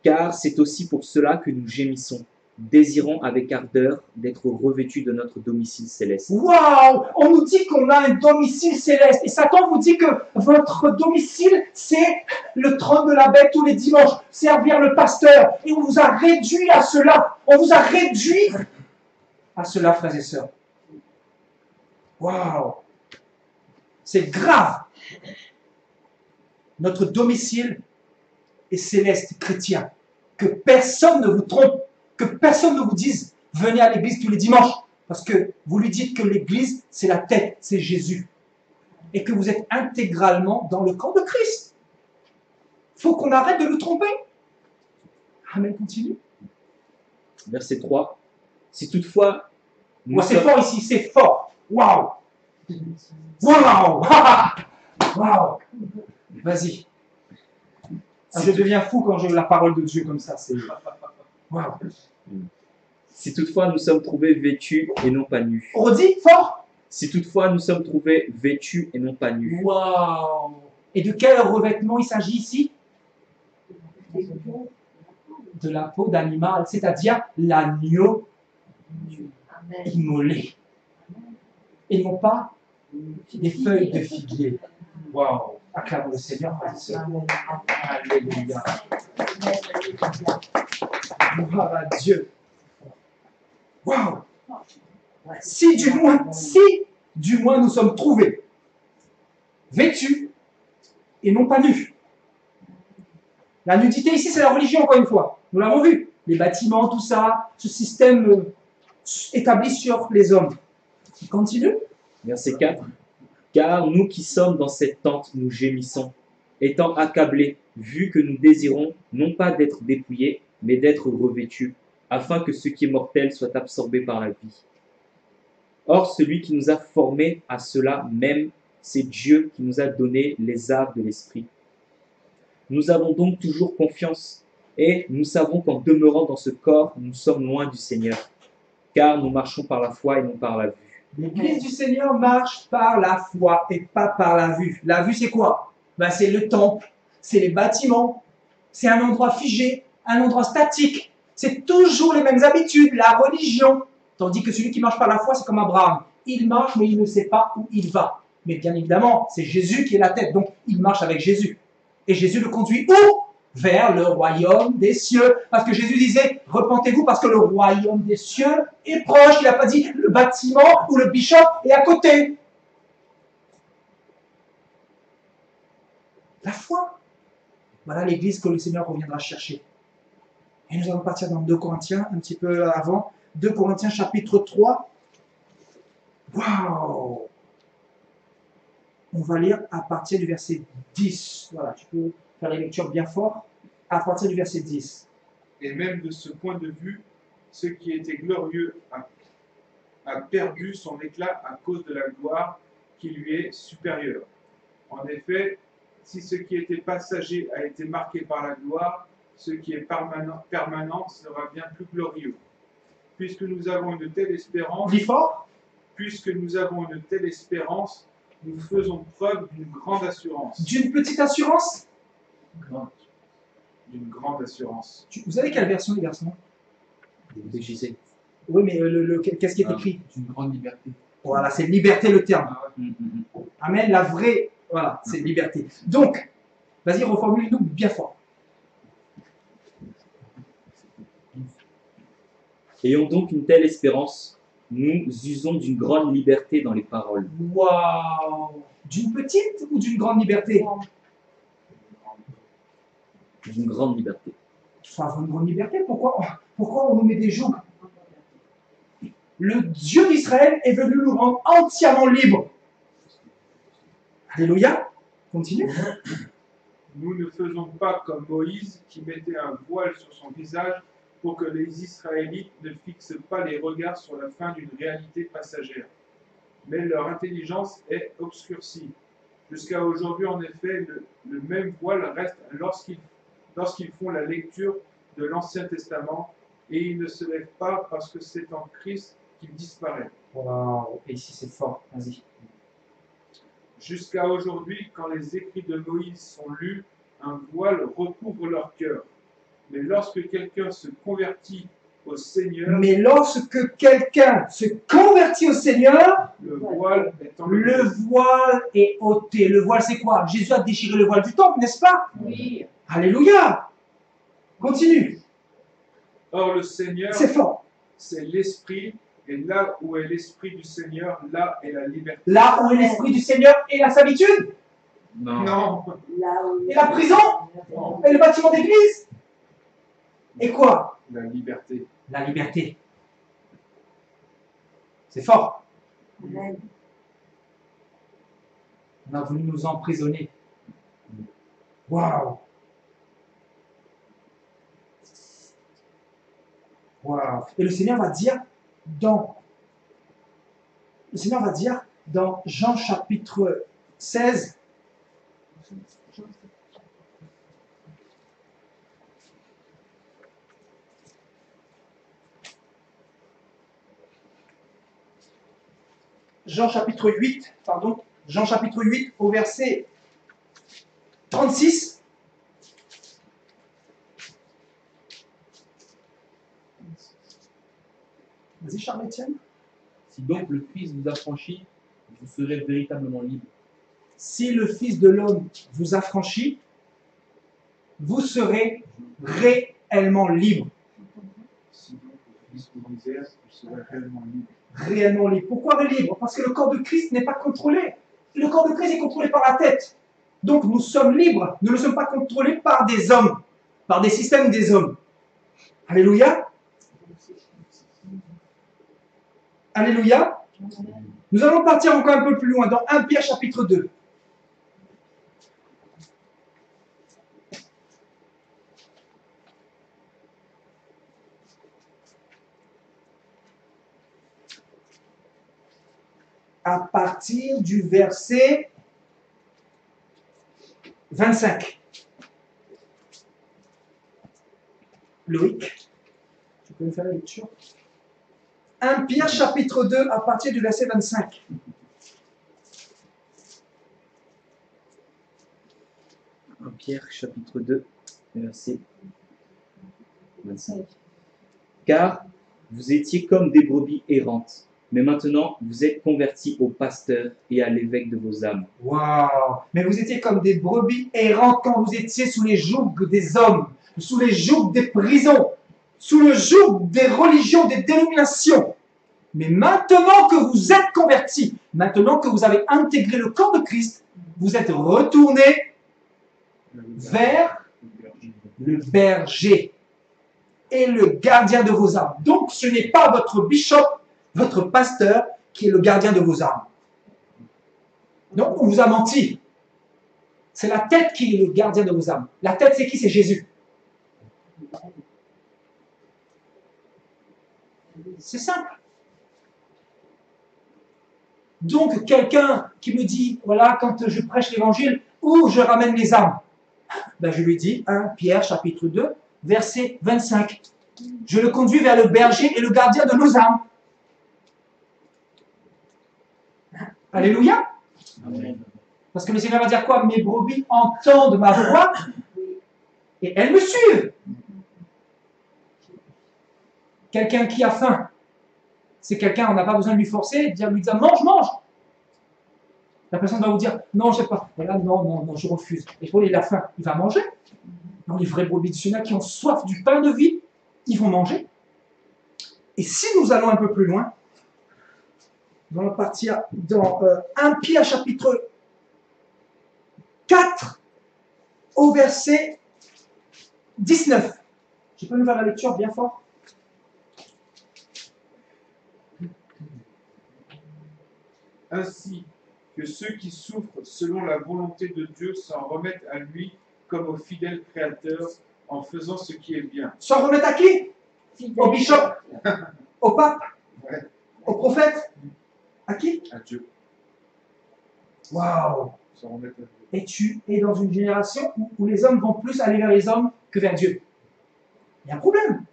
Car c'est aussi pour cela que nous gémissons, désirant avec ardeur d'être revêtus de notre domicile céleste. Waouh, on nous dit qu'on a un domicile céleste. Et Satan vous dit que votre domicile, c'est le trône de la bête tous les dimanches, servir le pasteur. Et on vous a réduit à cela. On vous a réduit à cela, frères et sœurs. Waouh, c'est grave. Notre domicile est céleste, chrétien. Que personne ne vous trompe, que personne ne vous dise venez à l'église tous les dimanches, parce que vous lui dites que l'église c'est la tête, c'est Jésus, et que vous êtes intégralement dans le corps de Christ. Il faut qu'on arrête de nous tromper. Amen, continue. Verset 3. Si toutefois nous C'est sommes- fort ici, c'est fort. Waouh, waouh, waouh. Vas-y. Je deviens fou quand j'ai la parole de Dieu comme ça. C'est waouh. Si toutefois nous sommes trouvés vêtus et non pas nus. Redis fort. Si toutefois nous sommes trouvés vêtus et non pas nus. Waouh. Et de quel revêtement il s'agit ici? De la peau d'animal, c'est-à-dire l'agneau Amen. immolé. Et non pas des feuilles de figuier. Waouh. Acclamons le Seigneur, frères et sœurs. Alléluia. Gloire à Dieu. Waouh. Si du moins nous sommes trouvés vêtus et non pas nus. La nudité ici, c'est la religion, encore une fois. Nous l'avons vu. Les bâtiments, tout ça, ce système établi sur les hommes. Il continue. Verset 4. Car nous qui sommes dans cette tente, nous gémissons, étant accablés, vu que nous désirons non pas d'être dépouillés, mais d'être revêtus, afin que ce qui est mortel soit absorbé par la vie. Or, celui qui nous a formés à cela même, c'est Dieu qui nous a donné les arts de l'esprit. Nous avons donc toujours confiance, et nous savons qu'en demeurant dans ce corps, nous sommes loin du Seigneur, car nous marchons par la foi et non par la vue. L'église du Seigneur marche par la foi et pas par la vue. La vue, c'est quoi? C'est le temple, c'est les bâtiments, c'est un endroit figé, un endroit statique. C'est toujours les mêmes habitudes, la religion. Tandis que celui qui marche par la foi, c'est comme Abraham. Il marche, mais il ne sait pas où il va. Mais bien évidemment, c'est Jésus qui est la tête, donc il marche avec Jésus. Et Jésus le conduit où? vers le royaume des cieux. Parce que Jésus disait, repentez-vous parce que le royaume des cieux est proche. Il n'a pas dit le bâtiment ou le bishop est à côté. La foi. Voilà l'église que le Seigneur reviendra chercher. Et nous allons partir dans 2 Corinthiens, un petit peu avant. 2 Corinthiens chapitre 3. Waouh! On va lire à partir du verset 10. Voilà, tu peux faire la lecture bien fort. À partir du verset 10. Et même de ce point de vue, ce qui était glorieux a perdu son éclat à cause de la gloire qui lui est supérieure. En effet, si ce qui était passager a été marqué par la gloire, ce qui est permanent sera bien plus glorieux. Puisque nous avons une telle espérance, Dis fort. puisque nous avons une telle espérance, nous faisons preuve d'une grande assurance. D'une petite assurance. D'une grande assurance. Vous savez quelle version, les garçons? De JC. Oui, mais qu'est-ce qui est écrit? C'est une grande liberté. Voilà, c'est liberté le terme. Ah ouais. Amen, la vraie, voilà, c'est liberté. Donc, vas-y, reformule-nous bien fort. Ayons donc une telle espérance, nous usons d'une grande liberté dans les paroles. Waouh! D'une petite ou d'une grande liberté? D'une grande liberté. Il faut avoir une grande liberté. Pourquoi on nous met des jougs? Le Dieu d'Israël est venu nous rendre entièrement libres. Alléluia. Continue. Nous ne faisons pas comme Moïse qui mettait un voile sur son visage pour que les Israélites ne fixent pas les regards sur la fin d'une réalité passagère. Mais leur intelligence est obscurcie. Jusqu'à aujourd'hui, en effet, le même voile reste lorsqu'ils font la lecture de l'Ancien Testament et ils ne se lèvent pas parce que c'est en Christ qu'il disparaît. Waouh. Et ici, c'est fort. Vas-y. Jusqu'à aujourd'hui, quand les écrits de Moïse sont lus, un voile recouvre leur cœur. Mais lorsque quelqu'un se convertit au Seigneur, Mais lorsque quelqu'un se convertit au Seigneur, le voile est enlevé. le voile est ôté. Le voile, c'est quoi? Jésus a déchiré le voile du temple, n'est-ce pas? Oui. Alléluia. Continue. Or, le Seigneur, C'est fort. c'est l'Esprit, et là où est l'Esprit du Seigneur, là est la liberté. Là où est l'Esprit du Seigneur et la servitude, Non, Là où et la prison, et le bâtiment d'église. Et quoi? la liberté. La liberté. C'est fort. Amen. On a voulu nous emprisonner. Waouh. Waouh. Et le Seigneur va dire dans Jean chapitre 16, Jean chapitre 8 au verset 36. Vas-y Charles-Étienne. Si donc le Fils vous affranchit, vous serez véritablement libre. Si le Fils de l'homme vous affranchit, vous serez réellement libre. Si donc le Fils vous libère, vous serez réellement libre. Réellement libre. Pourquoi libre? Parce que le corps de Christ n'est pas contrôlé. Le corps de Christ est contrôlé par la tête. Donc nous sommes libres. Nous ne sommes pas contrôlés par des hommes, par des systèmes des hommes. Alléluia. Alléluia. Nous allons partir encore un peu plus loin dans 1 Pierre chapitre 2. À partir du verset 25. Loïc, tu peux me faire la lecture? 1 Pierre chapitre 2 à partir du verset 25. Pierre chapitre 2, verset 25. Car vous étiez comme des brebis errantes, Mais maintenant, vous êtes convertis au pasteur et à l'évêque de vos âmes. Waouh! Mais vous étiez comme des brebis errantes quand vous étiez sous les jougs des hommes, sous les jougs des prisons, sous le joug des religions, des dénominations. Mais maintenant que vous êtes convertis, maintenant que vous avez intégré le corps de Christ, vous êtes retournés vers le berger et le gardien de vos âmes. Donc ce n'est pas votre bishop, votre pasteur qui est le gardien de vos âmes. Donc on vous a menti. C'est la tête qui est le gardien de vos âmes. La tête, c'est qui? C'est Jésus. C'est simple. Donc quelqu'un qui me dit, voilà, quand je prêche l'évangile, où je ramène les âmes, ben, je lui dis 1 Pierre chapitre 2, verset 25. Je le conduis vers le berger et le gardien de nos âmes. Alléluia. Amen. Parce que le Seigneur va dire quoi? Mes brebis entendent ma voix et elles me suivent. Quelqu'un qui a faim, c'est quelqu'un, on n'a pas besoin de lui forcer, de lui dire mange, mange. La personne va vous dire non, je ne sais pas. Et là, non, je refuse. Et pour lui, il a faim, il va manger. Non, les vrais brebis du Seigneur qui ont soif du pain de vie, ils vont manger. Et si nous allons un peu plus loin, nous allons partir dans 1 Pierre chapitre 4 au verset 19. Je peux nous faire la lecture bien fort? Ainsi que ceux qui souffrent selon la volonté de Dieu s'en remettent à lui comme au fidèle Créateur en faisant ce qui est bien. S'en remettre à qui? Au bishop? Au pape? Ouais, Au prophète? À qui? à Dieu. Waouh! S'en remettre à Dieu. Et tu es dans une génération où les hommes vont plus aller vers les hommes que vers Dieu. Il y a un problème.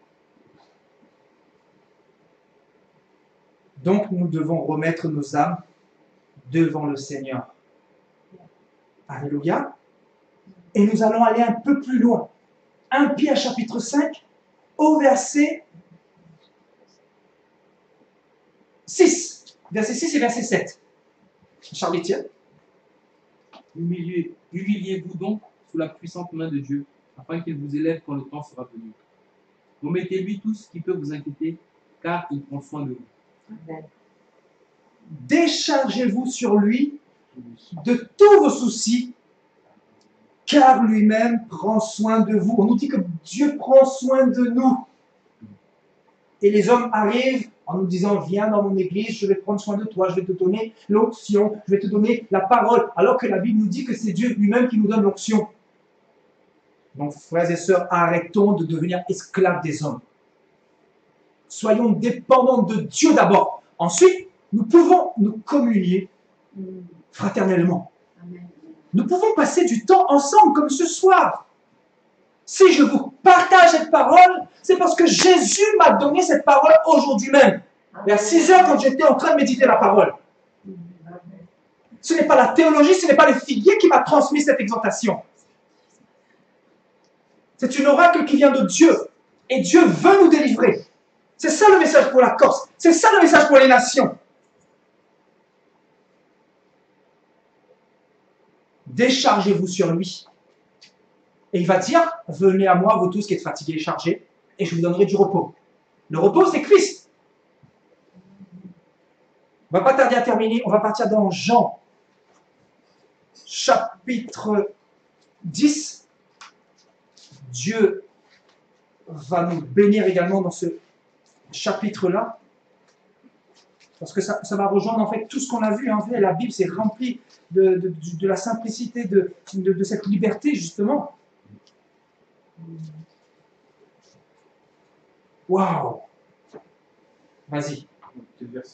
Donc nous devons remettre nos âmes devant le Seigneur. Alléluia. Et nous allons aller un peu plus loin. 1 Pierre chapitre 5 au verset 6. Verset 6 et verset 7. Charlie, tiens. Humiliez-vous donc sous la puissante main de Dieu, afin qu'il vous élève quand le temps sera venu. Remettez-lui tout ce qui peut vous inquiéter, car il prend soin de vous. Amen. Déchargez-vous sur lui de tous vos soucis, car lui-même prend soin de vous. On nous dit que Dieu prend soin de nous. Et les hommes arrivent en nous disant, viens dans mon église, je vais prendre soin de toi, je vais te donner l'onction, je vais te donner la parole, alors que la Bible nous dit que c'est Dieu lui-même qui nous donne l'onction. Donc, frères et sœurs, arrêtons de devenir esclaves des hommes. Soyons dépendants de Dieu d'abord. Ensuite, nous pouvons nous communier fraternellement. Amen. Nous pouvons passer du temps ensemble comme ce soir. Si je vous partage cette parole, c'est parce que Jésus m'a donné cette parole aujourd'hui même. Et à 6 heures, quand j'étais en train de méditer la parole. Ce n'est pas la théologie, ce n'est pas le figuier qui m'a transmis cette exhortation. C'est une oracle qui vient de Dieu. Et Dieu veut nous délivrer. C'est ça le message pour la Corse. C'est ça le message pour les nations. Déchargez-vous sur lui. Et il va dire, venez à moi, vous tous qui êtes fatigués et chargés, et je vous donnerai du repos. Le repos, c'est Christ. On ne va pas tarder à terminer, on va partir dans Jean, chapitre 10. Dieu va nous bénir également dans ce chapitre-là, parce que ça va rejoindre en fait tout ce qu'on a vu. En fait, la Bible s'est remplie de la simplicité de cette liberté, justement. Waouh! Vas-y.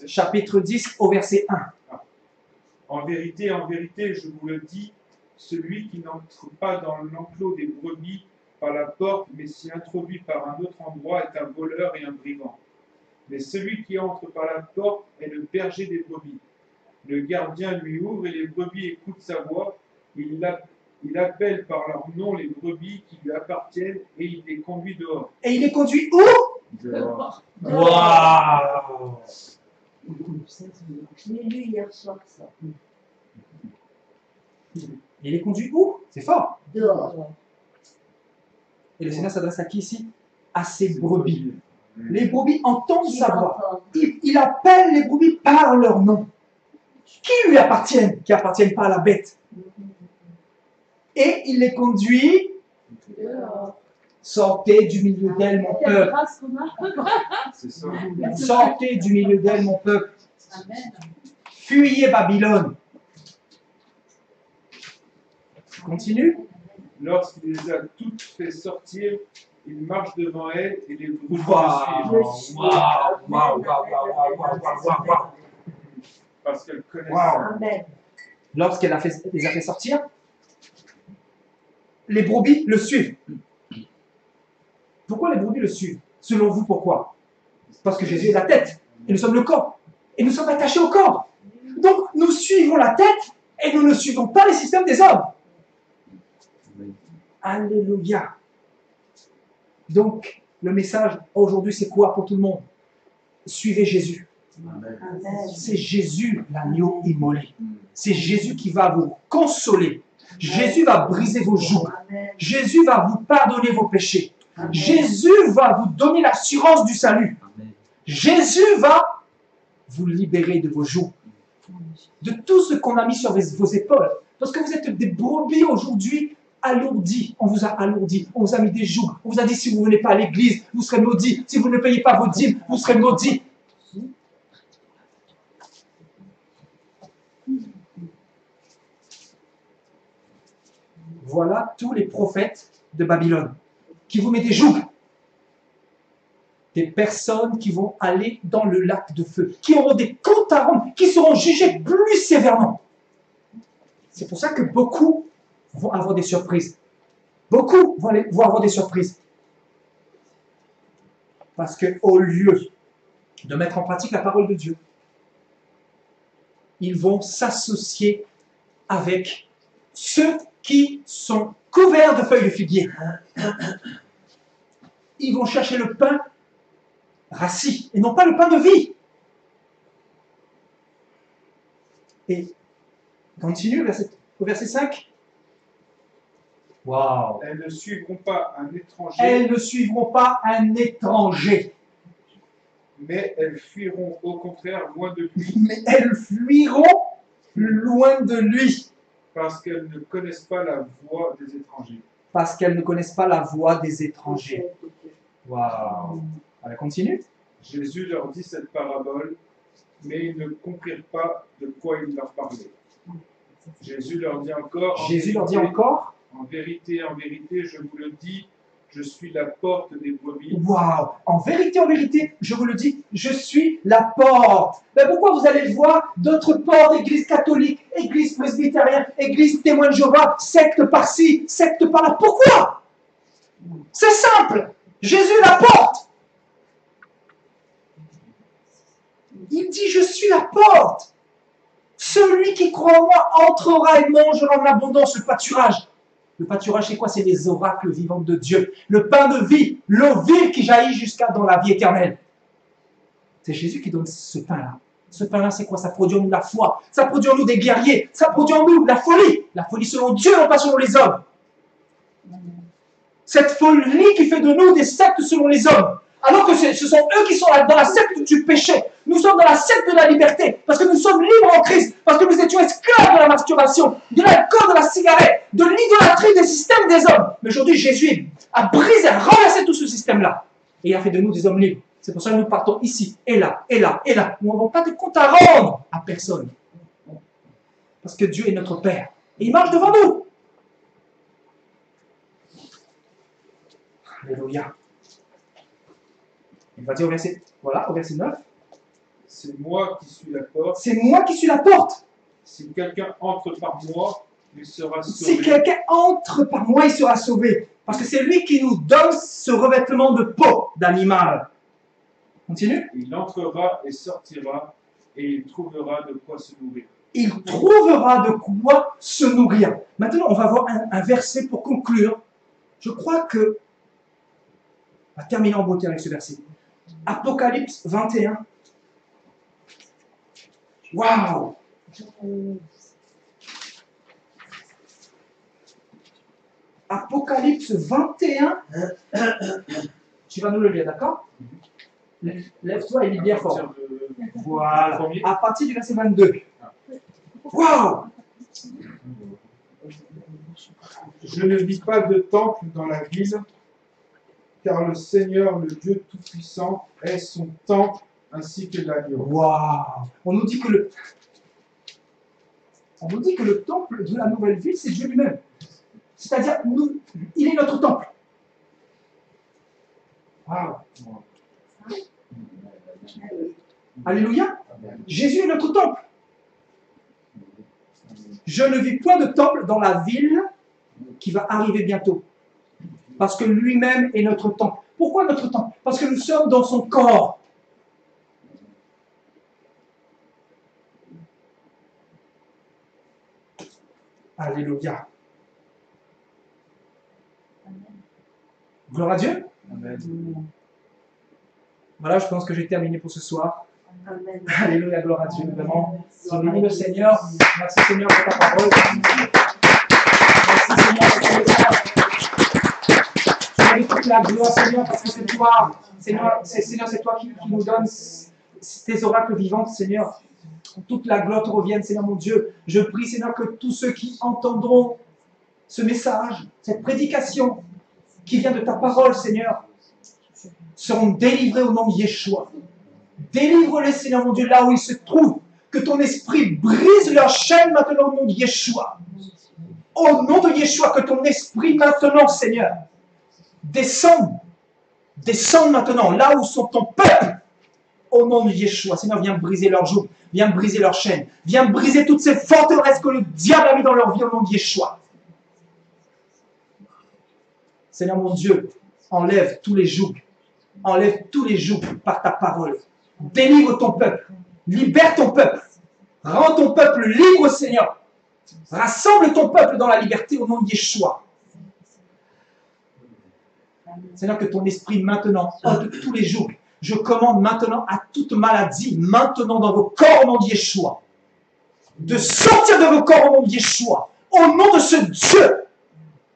Chapitre 10 au verset 1. En vérité, je vous le dis, celui qui n'entre pas dans l'enclos des brebis par la porte, mais s'y introduit par un autre endroit, est un voleur et un brigand. Mais celui qui entre par la porte est le berger des brebis. Le gardien lui ouvre et les brebis écoutent sa voix. Il appelle par leur nom les brebis qui lui appartiennent et il les conduit dehors. Et il est conduit où? Dehors. Waouh! Je l'ai lu hier soir, ça. Il est conduit où? C'est fort. Dehors. Et le Seigneur s'adresse à qui ici? À ses brebis. Les brebis entendent sa voix. Il appelle les brebis par leur nom. Qui lui appartiennent? Qui appartiennent pas à la bête. Et il les conduit. Dehors. Sortez du milieu d'elle, mon Quelle peuple. grâce qu'on a. C'est ça. Sortez du milieu d'elle, mon peuple. Amen. Fuyez Babylone. Continue. Lorsqu'il les a toutes fait sortir, il marche devant elle et les brebis Waouh, le waouh, suivent. waouh, waouh, waouh, waouh, waouh, waouh. Parce qu'elle connaît Wow. ça. Amen. Lorsqu'elle les a fait sortir, les brebis le suivent. Pourquoi les brebis le suivent? Selon vous, pourquoi? Parce que Jésus est la tête et nous sommes le corps. Et nous sommes attachés au corps. Donc, nous suivons la tête et nous ne suivons pas les systèmes des hommes. Alléluia. Donc, le message aujourd'hui, c'est quoi pour tout le monde? Suivez Jésus. Amen. C'est Jésus, l'agneau immolé. C'est Jésus qui va vous consoler. Jésus va briser vos joues. Amen. Jésus va vous pardonner vos péchés. Amen. Jésus va vous donner l'assurance du salut. Jésus va vous libérer de vos joues. De tout ce qu'on a mis sur vos épaules. Parce que vous êtes des brebis aujourd'hui alourdis. On vous a alourdis. On vous a mis des joues. On vous a dit si vous ne venez pas à l'église, vous serez maudits. Si vous ne payez pas vos dîmes, vous serez maudits. Voilà tous les prophètes de Babylone qui vous mettent des jougs. Des personnes qui vont aller dans le lac de feu, qui auront des comptes à rendre, qui seront jugées plus sévèrement. C'est pour ça que beaucoup vont avoir des surprises. Beaucoup vont avoir des surprises. Parce qu'au lieu de mettre en pratique la parole de Dieu, ils vont s'associer avec ceux qui sont couverts de feuilles de figuier. Ils vont chercher le pain rassis et non pas le pain de vie. Et continue au verset 5. Waouh! Elles ne suivront pas un étranger, Elles ne suivront pas un étranger, mais elles fuiront au contraire loin de lui, mais elles fuiront loin de lui, parce qu'elles ne connaissent pas la voix des étrangers. parce qu'elles ne connaissent pas la voix des étrangers. Waouh! Allez, continue. Jésus leur dit cette parabole, mais ils ne comprirent pas de quoi il leur parlait. Jésus leur dit encore, Jésus leur dit encore. en vérité, je vous le dis, je suis la porte des brebis. Waouh! En vérité, je vous le dis, je suis la porte. Mais pourquoi vous allez le voir, d'autres portes, église catholique, église presbytérienne, église témoin de Jéhovah, secte par-ci, secte par-là? Pourquoi? C'est simple. Jésus est la porte. Il dit, je suis la porte. Celui qui croit en moi entrera et mangera en abondance le pâturage. Le pâturage, c'est quoi? C'est les oracles vivants de Dieu. Le pain de vie, l'eau vive qui jaillit jusqu'à dans la vie éternelle. C'est Jésus qui donne ce pain-là. Ce pain-là, c'est quoi? Ça produit en nous la foi. Ça produit en nous des guerriers. Ça produit en nous la folie. La folie selon Dieu, non pas selon les hommes. Cette folie qui fait de nous des sectes selon les hommes. Alors que ce sont eux qui sont dans la secte du péché. Nous sommes dans la secte de la liberté. Parce que nous sommes libres en Christ. Parce que nous étions esclaves de la masturbation, de l'alcool, de la cigarette, de l'idolâtrie des systèmes des hommes. Mais aujourd'hui, Jésus a brisé, a renversé tout ce système-là. Et il a fait de nous des hommes libres. C'est pour ça que nous partons ici, et là, et là, et là. Nous n'avons pas de compte à rendre à personne. Parce que Dieu est notre Père. Et il marche devant nous. Alléluia. Il va dire au verset 9. C'est moi qui suis la porte. C'est moi qui suis la porte. Si quelqu'un entre par moi, il sera Si sauvé. quelqu'un entre par moi, il sera sauvé. Parce que c'est lui qui nous donne ce revêtement de peau d'animal. Continue. Il entrera et sortira, et il trouvera de quoi se nourrir. Il trouvera de quoi se nourrir. Maintenant, on va voir un verset pour conclure. Je crois que... On va terminer en beauté avec ce verset. Apocalypse 21. Waouh! Apocalypse 21. Tu vas nous le lire, d'accord? Lève-toi et lis bien fort. Voilà. À partir du verset 22. Waouh! Je ne vis pas de temple dans la ville, car le Seigneur, le Dieu Tout-Puissant, est son temple ainsi que l'agneau. Waouh! On nous dit que le temple de la nouvelle ville, c'est Dieu lui-même. C'est-à-dire, il est notre temple. Waouh! Alléluia! Jésus est notre temple. Je ne vis point de temple dans la ville qui va arriver bientôt. Parce que lui-même est notre temple. Pourquoi notre temple? Parce que nous sommes dans son corps. Alléluia. Gloire à Dieu. Amen. Voilà, je pense que j'ai terminé pour ce soir. Amen. Alléluia, gloire à Dieu. Vraiment, je bénis le Seigneur. Merci Seigneur pour ta parole. Merci Seigneur pour ton message. Je mérite toute la gloire Seigneur parce que c'est toi. Seigneur, c'est toi qui nous donnes tes oracles vivants, Seigneur. Toute la gloire te revienne, Seigneur mon Dieu. Je prie, Seigneur, que tous ceux qui entendront ce message, cette prédication qui vient de ta parole, Seigneur, seront délivrés au nom de Yeshua. Délivre-les, Seigneur mon Dieu, là où ils se trouvent. Que ton esprit brise leurs chaînes maintenant au nom de Yeshua. Au nom de Yeshua, que ton esprit maintenant, Seigneur, descende maintenant là où sont ton peuple. Au nom de Yeshua, Seigneur, viens briser leurs jougs, viens briser leurs chaînes, viens briser toutes ces forteresses que le diable a mis dans leur vie au nom de Yeshua. Seigneur mon Dieu, enlève tous les jougs par ta parole. Délivre ton peuple, libère ton peuple, rends ton peuple libre, Seigneur. Rassemble ton peuple dans la liberté au nom de Yeshua. Seigneur, que ton esprit maintenant ôte tous les jougs. Je commande maintenant à toute maladie, maintenant dans vos corps au nom de Yeshua, de sortir de vos corps au nom de Yeshua, au nom de ce Dieu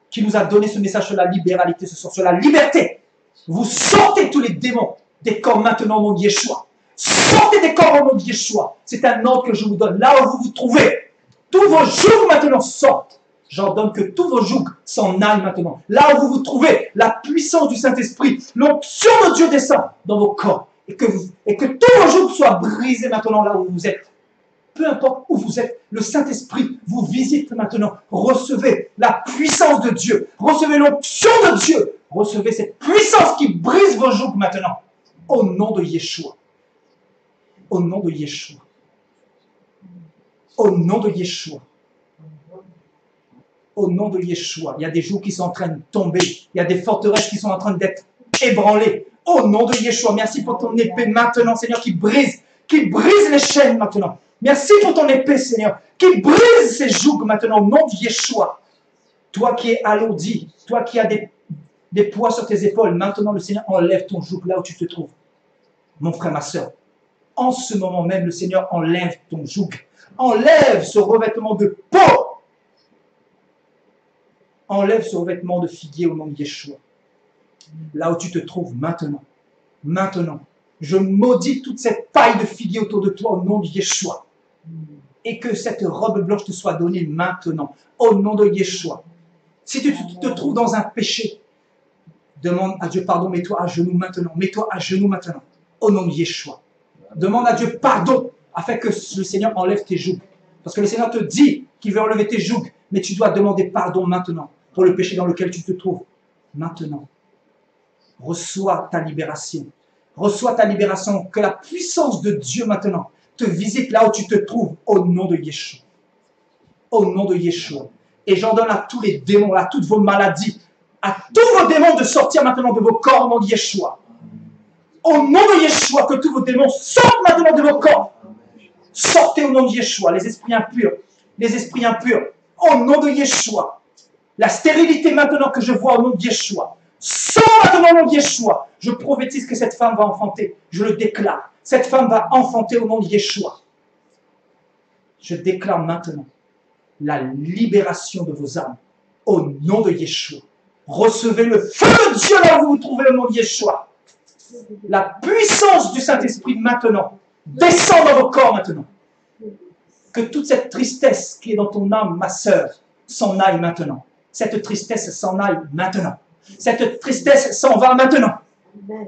qui nous a donné ce message sur la libéralité ce soir, sur la liberté. Vous sortez tous les démons des corps maintenant au nom de Yeshua. Sortez des corps au nom de Yeshua. C'est un ordre que je vous donne. Là où vous vous trouvez, tous vos jougs maintenant sortent. J'ordonne que tous vos jougs s'en aillent maintenant. Là où vous vous trouvez, la puissance du Saint-Esprit, l'onction de Dieu descend dans vos corps. Et que tous vos jougs soient brisés maintenant là où vous êtes. Peu importe où vous êtes, le Saint-Esprit vous visite maintenant. Recevez la puissance de Dieu. Recevez l'onction de Dieu. Recevez cette puissance qui brise vos jougs maintenant. Au nom de Yeshua. Au nom de Yeshua. Au nom de Yeshua. Au nom de Yeshua. Il y a des jougs qui sont en train de tomber. Il y a des forteresses qui sont en train d'être ébranlées. Au nom de Yeshua. Merci pour ton épée maintenant, Seigneur, qui brise les chaînes maintenant. Merci pour ton épée, Seigneur, qui brise ces jougs maintenant au nom de Yeshua. Toi qui es alourdi, toi qui as des poids sur tes épaules, maintenant le Seigneur enlève ton joug là où tu te trouves. Mon frère, ma soeur, en ce moment même, le Seigneur enlève ton joug. Enlève ce revêtement de peau. Enlève ce revêtement de figuier au nom de Yeshua. Là où tu te trouves maintenant. Maintenant. Je maudis toute cette paille de figuier autour de toi au nom de Yeshua. Et que cette robe blanche te soit donnée maintenant. Au nom de Yeshua. Si tu te trouves dans un péché, demande à Dieu pardon, mets-toi à genoux maintenant. Mets-toi à genoux maintenant. Au nom de Yeshua. Demande à Dieu pardon afin que le Seigneur enlève tes jougs. Parce que le Seigneur te dit qu'il veut enlever tes jougs. Mais tu dois demander pardon maintenant pour le péché dans lequel tu te trouves. Maintenant. Reçois ta libération. Reçois ta libération. Que la puissance de Dieu maintenant te visite là où tu te trouves au nom de Yeshua. Au nom de Yeshua. Et j'ordonne à tous les démons, à toutes vos maladies, à tous vos démons de sortir maintenant de vos corps au nom de Yeshua. Au nom de Yeshua, que tous vos démons sortent maintenant de vos corps. Sortez au nom de Yeshua, les esprits impurs. Les esprits impurs. Au nom de Yeshua. La stérilité maintenant que je vois au nom de Yeshua. Sors maintenant au nom de Yeshua. Je prophétise que cette femme va enfanter. Je le déclare. Cette femme va enfanter au nom de Yeshua. Je déclare maintenant la libération de vos âmes au nom de Yeshua. Recevez le feu de Dieu là où vous vous trouvez au nom de Yeshua. La puissance du Saint-Esprit maintenant descend dans vos corps maintenant. Que toute cette tristesse qui est dans ton âme, ma sœur, s'en aille maintenant. Cette tristesse s'en aille maintenant. Cette tristesse s'en va maintenant.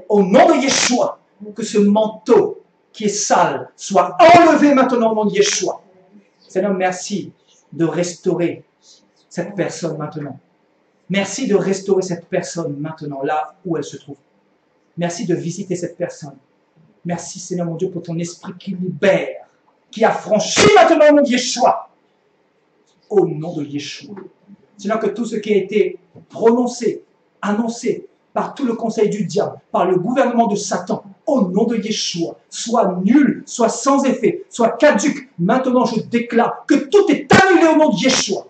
Au nom de Yeshua, que ce manteau qui est sale soit enlevé maintenant au nom de Yeshua. Seigneur, merci de restaurer cette personne maintenant. Merci de restaurer cette personne maintenant, là où elle se trouve. Merci de visiter cette personne. Merci, Seigneur mon Dieu, pour ton esprit qui libère, qui affranchit maintenant au nom de Yeshua. Au nom de Yeshua. Seigneur, que tout ce qui a été prononcé, annoncé par tout le conseil du diable, par le gouvernement de Satan, au nom de Yeshua, soit nul, soit sans effet, soit caduc. Maintenant, je déclare que tout est annulé au nom de Yeshua.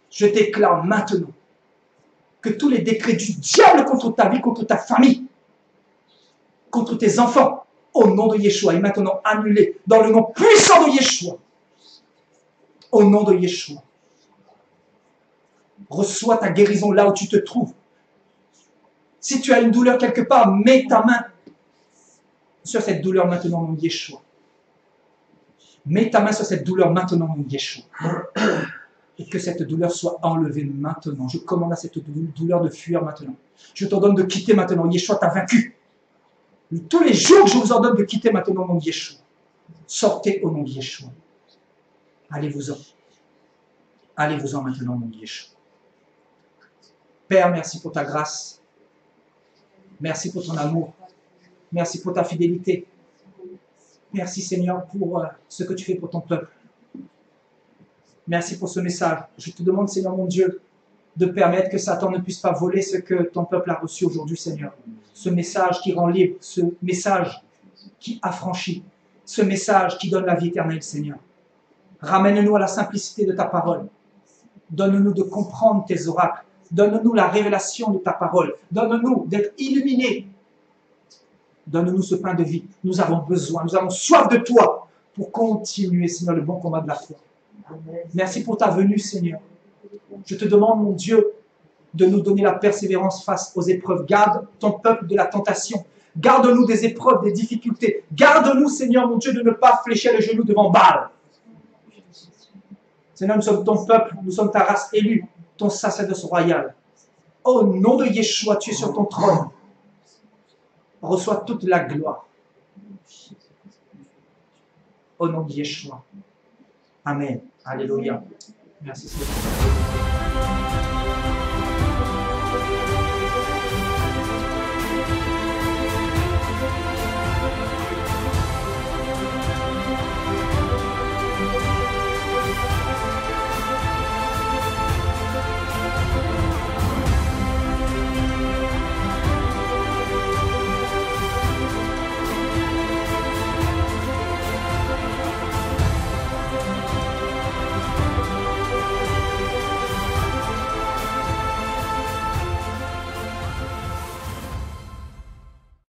Je déclare maintenant que tous les décrets du diable contre ta vie, contre ta famille, contre tes enfants, au nom de Yeshua, est maintenant annulé dans le nom puissant de Yeshua. Au nom de Yeshua. Reçois ta guérison là où tu te trouves. Si tu as une douleur quelque part, mets ta main sur cette douleur maintenant au nom de Yeshua. Mets ta main sur cette douleur maintenant au nom de Yeshua. Et que cette douleur soit enlevée maintenant. Je commande à cette douleur de fuir maintenant. Je t'ordonne de quitter maintenant. Yeshua t'a vaincu. Tous les jours, je vous ordonne de quitter maintenant au nom de Yeshua. Sortez au nom de Yeshua. Allez-vous-en. Allez-vous-en maintenant au nom de Yeshua. Père, merci pour ta grâce. Merci pour ton amour. Merci pour ta fidélité. Merci Seigneur pour ce que tu fais pour ton peuple. Merci pour ce message. Je te demande Seigneur mon Dieu de permettre que Satan ne puisse pas voler ce que ton peuple a reçu aujourd'hui Seigneur. Ce message qui rend libre, ce message qui affranchit, ce message qui donne la vie éternelle Seigneur. Ramène-nous à la simplicité de ta parole. Donne-nous de comprendre tes oracles. Donne-nous la révélation de ta parole. Donne-nous d'être illuminés. Donne-nous ce pain de vie. Nous avons besoin, nous avons soif de toi pour continuer, Seigneur, le bon combat de la foi. Merci pour ta venue, Seigneur. Je te demande, mon Dieu, de nous donner la persévérance face aux épreuves. Garde ton peuple de la tentation. Garde-nous des épreuves, des difficultés. Garde-nous, Seigneur, mon Dieu, de ne pas fléchir les genoux devant Baal. Seigneur, nous sommes ton peuple, nous sommes ta race élue, ton sacerdoce royal. Au nom de Yeshua, tu es sur ton trône. Reçois toute la gloire. Au nom de Yeshua. Amen. Alléluia. Merci Seigneur.